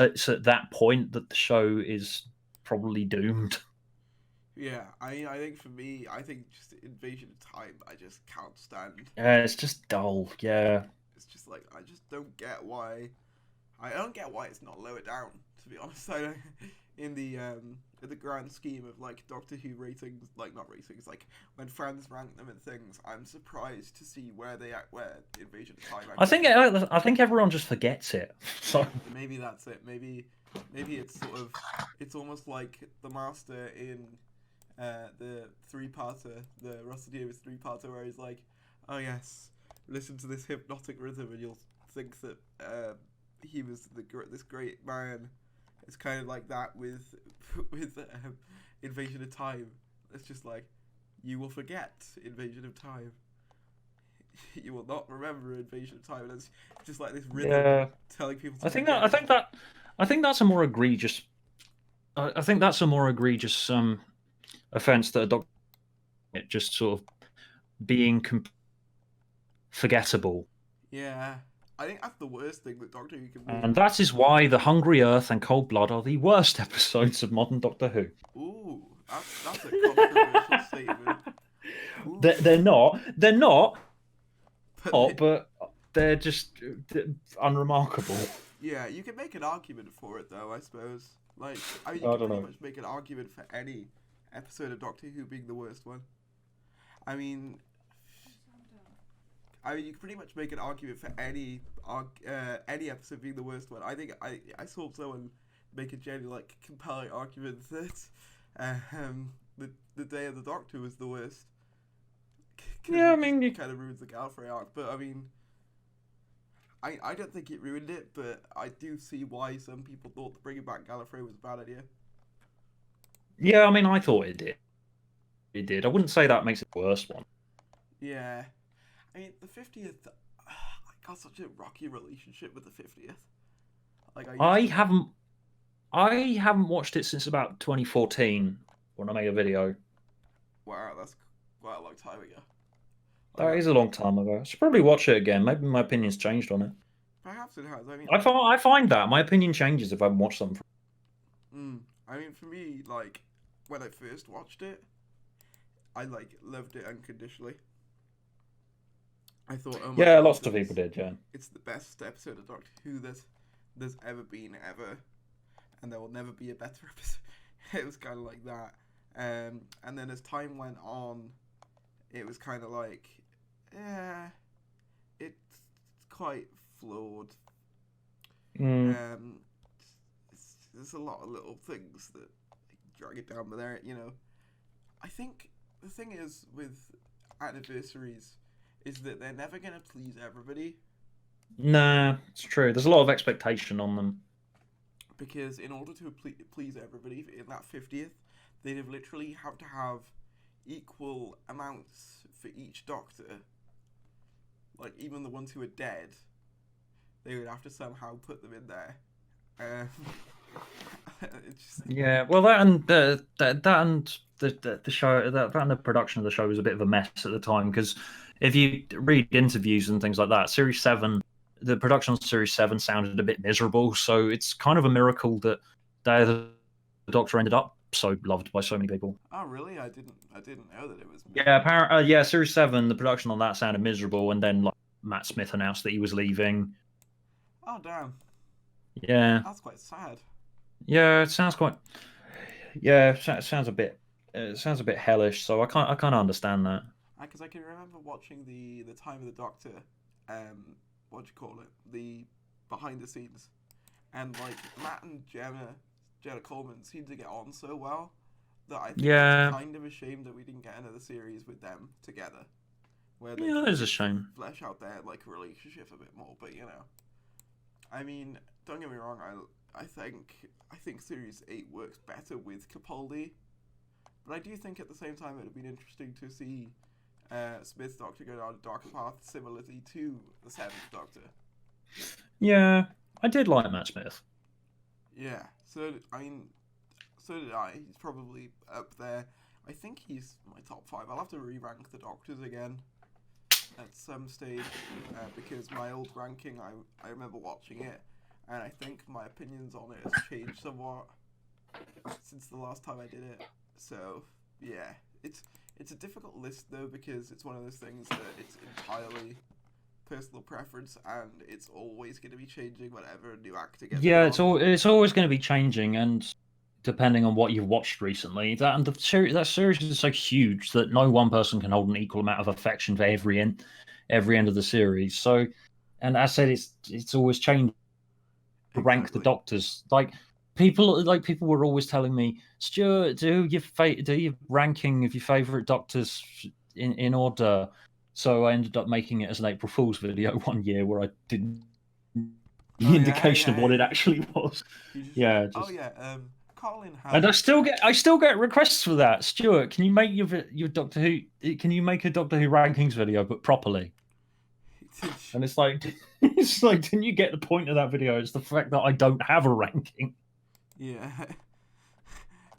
it's at that point that the show is probably doomed. Yeah, I think for me, I think just Invasion of Time, I just can't stand. Yeah, it's just dull. Yeah, It's just like I just don't get why. I don't get why it's not lower down. To be honest, I don't. In the grand scheme of like Doctor Who ratings, like not ratings, like when fans rank them and things, I'm surprised to see where Invasion of Time actually. I think everyone just forgets it. So Maybe that's it. Maybe it's sort of it's almost like the Master in the three-parter, the Russell Davies three-parter, where he's like, "Oh yes, listen to this hypnotic rhythm, and you'll think that he was this great man." It's kind of like that with with Invasion of Time. It's just like you will forget Invasion of Time. You will not remember Invasion of Time. And it's just like this rhythm yeah, telling people to I think that I forget. think that I think that's a more egregious. I think that's a more egregious offense that a doctor just sort of being forgettable. Yeah, I think that's the worst thing that Doctor Who can be. And that is why The Hungry Earth and Cold Blood are the worst episodes of modern Doctor Who. Ooh, that's a controversial statement. Ooh, They're not, but they, but they're just unremarkable. yeah, you can make an argument for it though. I suppose. Like, I mean, you I can don't pretty know. much make an argument for any episode of Doctor Who being the worst one. I mean, you can pretty much make an argument for any episode being the worst one. I think I saw someone make a genuine like compelling argument that the Day of the Doctor was the worst because Yeah, I it just mean, kind of ruins the Gallifrey arc. But I mean, I don't think it ruined it, but I do see why some people thought that bringing back Gallifrey was a bad idea. yeah, I mean, I thought it did. It did. I wouldn't say that makes it the worst one. Yeah, I mean the 50th. I got such a rocky relationship with the 50th. Like I used I to. haven't, I haven't watched it since about 2014 when I made a video. Wow, that's quite a long time ago. Like, That is a long time ago. I should probably watch it again. Maybe my opinion's changed on it. perhaps it has. I find that my opinion changes if I haven't watched something. I mean, for me, like when I first watched it, I like loved it unconditionally. I thought, oh my Yeah, god, lots of people did. Yeah. it's the best episode of Doctor Who there's ever been ever, and there will never be a better episode. it was kind of like that. And then as time went on, it was kind of like, yeah, it's quite flawed. There's a lot of little things that drag it down, but there, I think the thing is with anniversaries is that they're never going to please everybody. Nah, it's true. There's a lot of expectation on them. Because in order to please everybody in that 50th, they'd have literally have to have equal amounts for each Doctor. Like, even the ones who are dead, they would have to somehow put them in there. Yeah, well, that and the show, that and the production of the show was a bit of a mess at the time, because if you read interviews and things like that, Series 7, the production on Series 7 sounded a bit miserable, so it's kind of a miracle that the Doctor ended up so loved by so many people. Oh, really? I didn't know that it was miserable. Yeah, Series 7, the production on that sounded miserable, and then like Matt Smith announced that he was leaving. Oh, damn. Yeah. That's quite sad. Yeah, it sounds quite. Yeah, it sounds a bit. It sounds a bit hellish. So I can't understand that. Because I can remember watching the Time of the Doctor, what do you call it? The behind the scenes, and like Matt and Jenna Coleman seemed to get on so well that I think it's kind of a shame that we didn't get another series with them together. Where they it is a shame. Flesh out their like relationship a bit more, but I mean, don't get me wrong. I think Series 8 works better with Capaldi, but I do think at the same time it would have been interesting to see Smith's Doctor go down a darker path similarly to the 7th Doctor. Yeah, I did like Matt Smith. Yeah, so did I. He's probably up there. I think he's my top 5. I'll have to re-rank the Doctors again at some stage, because my old ranking, I remember watching it, and I think my opinions on it has changed somewhat since the last time I did it. So yeah, it's a difficult list though, because it's one of those things that it's entirely personal preference, and it's always going to be changing whenever a new actor gets. Yeah, it's always going to be changing, and depending on what you've watched recently, that series is so huge that no one person can hold an equal amount of affection for every end of the series. So, and as I said, it's always changing. Exactly. Rank the Doctors, people were always telling me, Stuart, do your ranking of your favourite Doctors in order. So I ended up making it as an April Fool's video one year where I didn't the indication of what it actually was. Colin has... And I still get requests for that. Stuart, can you make your Doctor Who? Can you make a Doctor Who rankings video but properly? And it's like, didn't you get the point of that video? It's the fact that I don't have a ranking. Yeah,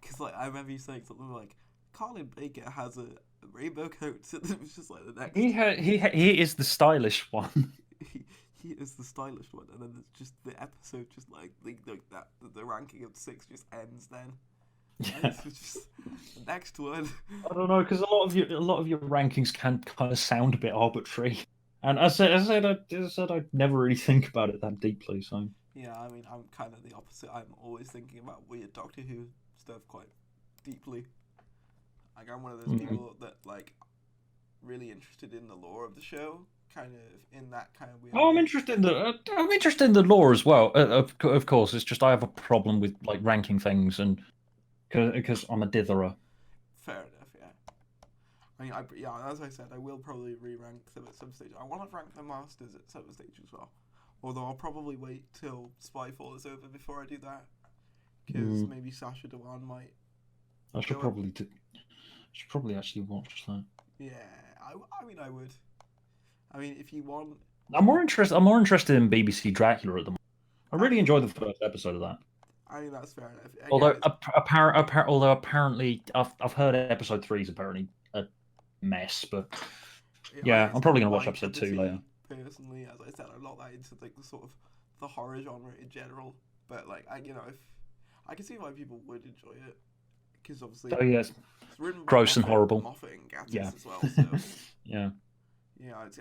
because I remember you saying something like, Colin Baker has a rainbow coat. And it was just like the next. He is the stylish one. He is the stylish one, and then it's just the episode, just like that. The ranking of 6 just ends then. Yeah. It's just the next one. I don't know, because a lot of your rankings can kind of sound a bit arbitrary. And I said I'd never really think about it that deeply. So yeah, I mean, I'm kind of the opposite. I'm always thinking about weird Doctor Who stuff quite deeply. Like, I'm one of those people that really interested in the lore of the show, kind of in that kind of weird. Oh, I'm interested in the lore as well. Of course, it's just I have a problem with ranking things, and because I'm a ditherer. Fair enough. I mean, as I said, I will probably re-rank them at some stage. I want to rank the Masters at some stage as well. Although I'll probably wait till Spyfall is over before I do that. Because maybe Sacha Dhawan might... I should probably actually watch that. Yeah, I mean, I would. I mean, if you want... I'm more interested in BBC Dracula at the moment. I really enjoyed the first episode of that. I mean, that's fair enough. Again, although apparently I've heard episode 3 is apparently a mess, but yeah, I'm probably going to watch episode 2 later. Personally, as I said, I'm not that into the sort of the horror genre in general, but if I can see why people would enjoy it, because obviously yes, it's written by gross and horrible. Moffat and Gatiss as well. So yeah,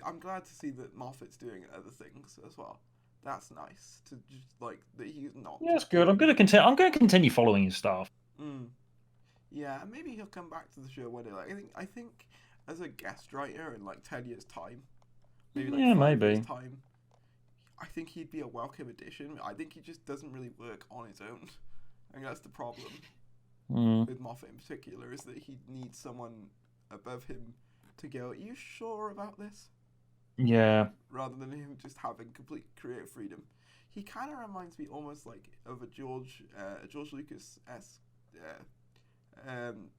I'm glad to see that Moffat's doing other things as well. That's nice to just that he's not. Yeah, it's good. I'm going to continue following his stuff. Mm. Yeah, and maybe he'll come back to the show one day. Like, I think as a guest writer in like 10 years' time, maybe like Yeah, 5 years' maybe. time, I think he'd be a welcome addition. I think he just doesn't really work on his own. I think that's the problem Mm. with Moffat in particular, is that he needs someone above him to go, "Are you sure about this?" Yeah. Rather than him just having complete creative freedom. He kind of reminds me almost like of a George Lucas esque um,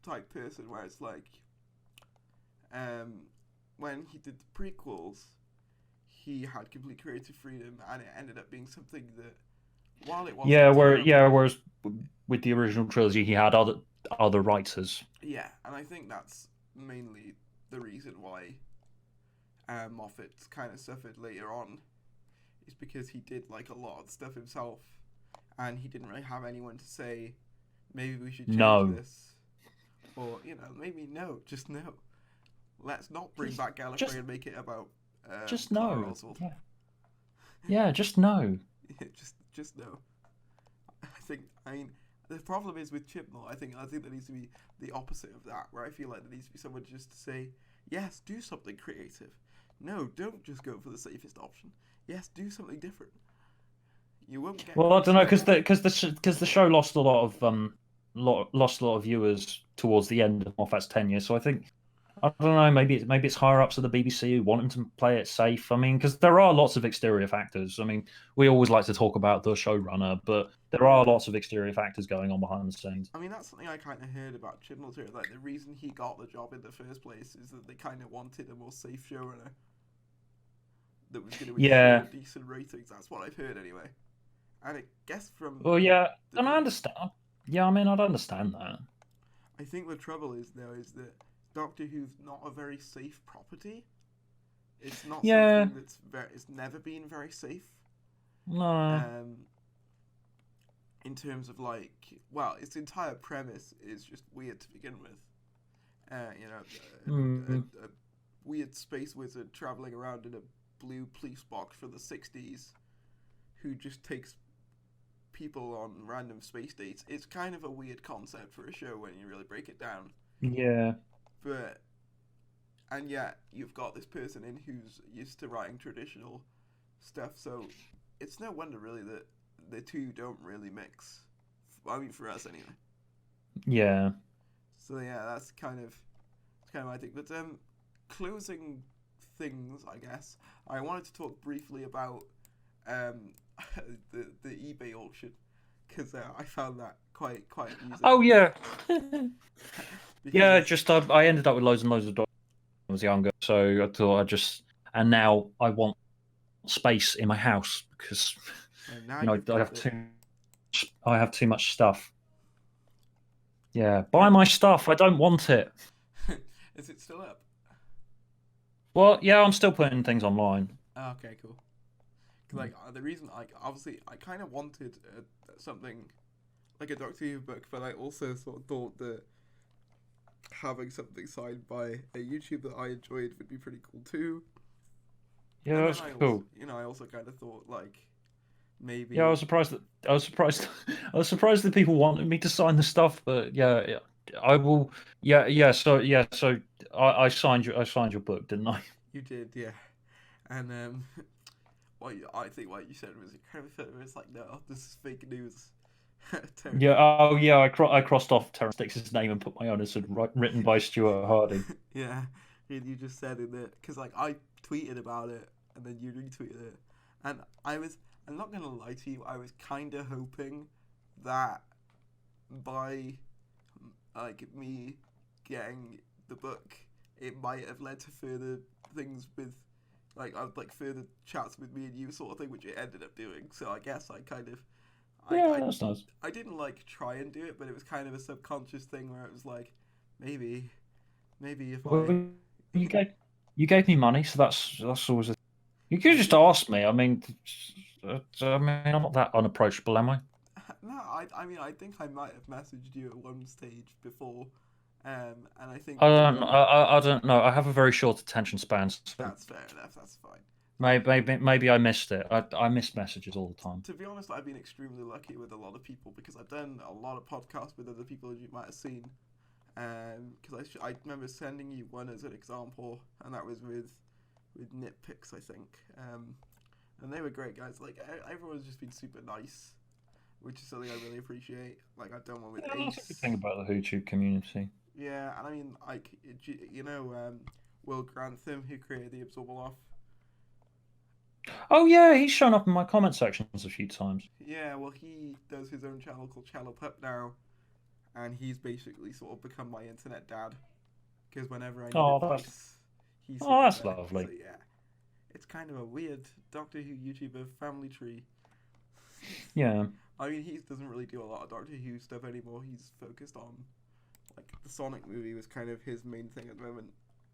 type person, where it's like um, when he did the prequels, he had complete creative freedom, and it ended up being something that, while it Yeah, wasn't terrible, whereas with the original trilogy, he had other writers. yeah, and I think that's mainly the reason why Moffat kind of suffered later on, is because he did like a lot of the stuff himself, and he didn't really have anyone to say, maybe we should change No, this, or maybe no, just no. Let's not bring just back Gallifrey just and make it about just Clara no. Oswald. Yeah, yeah, just no. Just no. I mean, the problem is with Chibnall. I think there needs to be the opposite of that, where I feel like there needs to be someone just to say, yes, do something creative. No, don't just go for the safest option. Yes, do something different. You won't get Well, I don't know criticism. because the show lost a lot of lost a lot of viewers towards the end of Moffat's tenure. So I don't know. Maybe it's higher ups of the BBC who want him to play it safe. I mean, because there are lots of exterior factors. I mean, we always like to talk about the showrunner, but there are Yeah. lots of exterior factors going on behind the scenes. I mean, that's something I kind of heard about Chibnall too. Like, the reason he got the job in the first place is that they kind of wanted a more safe showrunner that was going to ensure Yeah. decent ratings. That's what I've heard anyway. And I guess from Well, yeah, the and I big, understand. Yeah, I mean, I'd understand that. I think the trouble is though is that Doctor Who's not a very safe property. It's not Yeah. something it's never been very safe. No. Um, in terms of like, well, its entire premise is just weird to begin with. Mm, A weird space wizard traveling around in a blue police box from the '60s who just takes people on random space dates. It's kind of a weird concept for a show when you really break it down. yeah. But and yet you've got this person in who's used to writing traditional stuff, so it's no wonder really that the two don't really mix. I mean, for us anyway. Yeah. So yeah, that's kind of my thing. But closing things, I guess. I wanted to talk briefly about um the eBay auction, because I found that quite amusing. Oh yeah. Yeah. Because Just I ended up with loads and loads of dollars when I was younger, so I thought and now I want space in my house because and now you've I got have it. I have too much stuff. Yeah, buy And my stuff. I don't want it. is it still up? Well, yeah, I'm still putting things online. Oh, okay, cool. 'Cause, like, the reason, like, obviously I kind of wanted something like a Doctor Who book, but I also sort of thought that having something signed by a YouTuber that I enjoyed would be pretty cool too. Yeah, And then that's I also, cool. I also kind of thought like Yeah, maybe I was surprised. I was surprised that people wanted me to sign the stuff, but yeah, I will. So I signed your book, didn't I? you did, yeah. And I think what you said was incredible. It's like, no, this is fake news. Yeah. Oh, yeah. I crossed off Terrence Dix's name and put my own as written by Stuart Harding. Yeah, and you just said in it because like I tweeted about it and then you retweeted it, and I'm not gonna lie to you, I was kind of hoping that by like me getting the book, it might have led to further things with like further chats with me and you sort of thing, which it ended up doing. So I guess I kind of I Yeah, I, that's nice. I didn't like try and do it, but it was kind of a subconscious thing where it was like maybe if I Well, you gave you gave me money, so that's always. You could I just did. ask me. I mean, I'm not that unapproachable, am I? No, I mean, I think I might have messaged you at one stage before, and I think I don't know. I don't know. I have a very short attention span. So that's fair enough. That's fine. Maybe I missed it. I miss messages all the time. To be honest, I've been extremely lucky with a lot of people because I've done a lot of podcasts with other people, as you might have seen. Because I remember sending you one as an example, and that was with Nitpicks, I think. And they were great guys. Like everyone's just been super nice, which is something I really appreciate. Like I've done one with That's a good Ace. thing about the YouTube community. Yeah, and I mean, like Will Grantham, who created the Absorbable Off. Oh yeah, he's shown up in my comment sections a few times. Yeah, well, he does his own channel called Channel Pup now, and he's basically sort of become my internet dad. Because whenever I need advice, he's that's there. lovely. So yeah, it's kind of a weird Doctor Who YouTuber family tree. Yeah. I mean, he doesn't really do a lot of Doctor Who stuff anymore. He's focused on, like, the Sonic movie was kind of his main thing at the moment,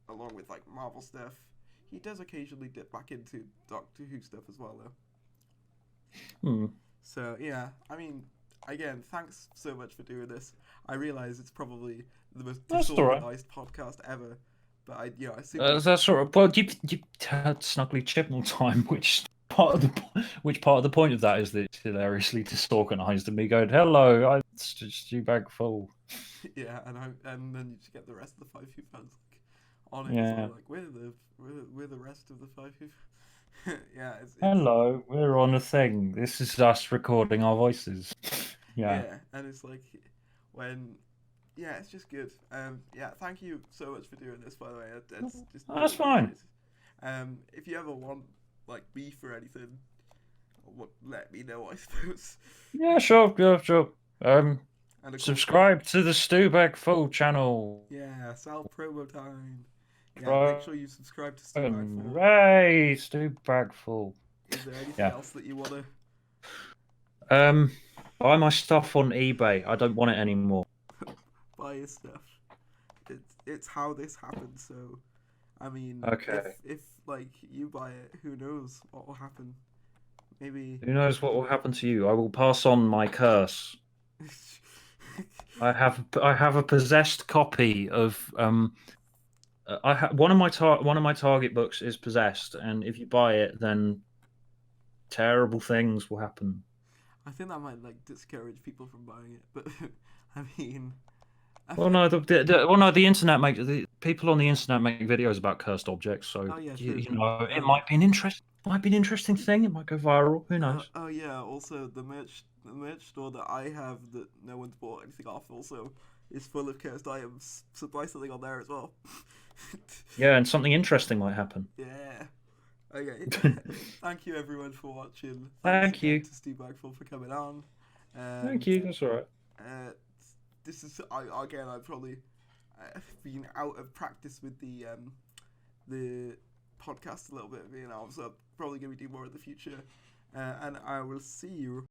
along with, like, Marvel stuff. He does occasionally dip back into Doctor Who stuff as well, though. So, yeah, I mean, again, thanks so much for doing this. I realise it's probably the most disorganised podcast ever, but I assume... That's all right. Well, you had Snuggly Chibnall time, which part of the point of that is that it's hilariously disorganised, and me going, "Hello, I'm Stubagful." Yeah, and then you just get the rest of the 5 Who fans on it. Yeah. Like we're the rest of the 5 Who. Yeah. It's hello, we're on a thing. This is us recording our voices. Yeah. Yeah, and it's like yeah, it's just good. Yeah, thank you so much for doing this. By the way, it's just that's fine. If you ever want like beef or anything, let me know, I suppose. Yeah, sure. And subscribe to the Stubagful channel. Yeah, sell promo time. Yeah, make sure you subscribe to Stubagful. Hey, Stubagful. Is there anything else that you want to? Buy my stuff on eBay. I don't want it anymore. Buy your stuff. It's how this happens. So, I mean, if like you buy it, who knows what will happen? Maybe. Who knows what will happen to you? I will pass on my curse. I have a possessed copy of one of my Target books is possessed, and if you buy it, then terrible things will happen. I think that might like discourage people from buying it, but I mean. The internet people on the internet make videos about cursed objects, so it might be an interesting thing. It might go viral. Who knows? Oh yeah. Also, the merch store that I have that no one's bought anything off also is full of cursed items. So buy something on there as well. Yeah, and something interesting might happen. Yeah. Okay. Thank you everyone for watching. Thank you to Stubagful for coming on. Thank you. That's all right. This is I've probably been out of practice with the podcast a little bit. So I'm probably going to do more in the future, and I will see you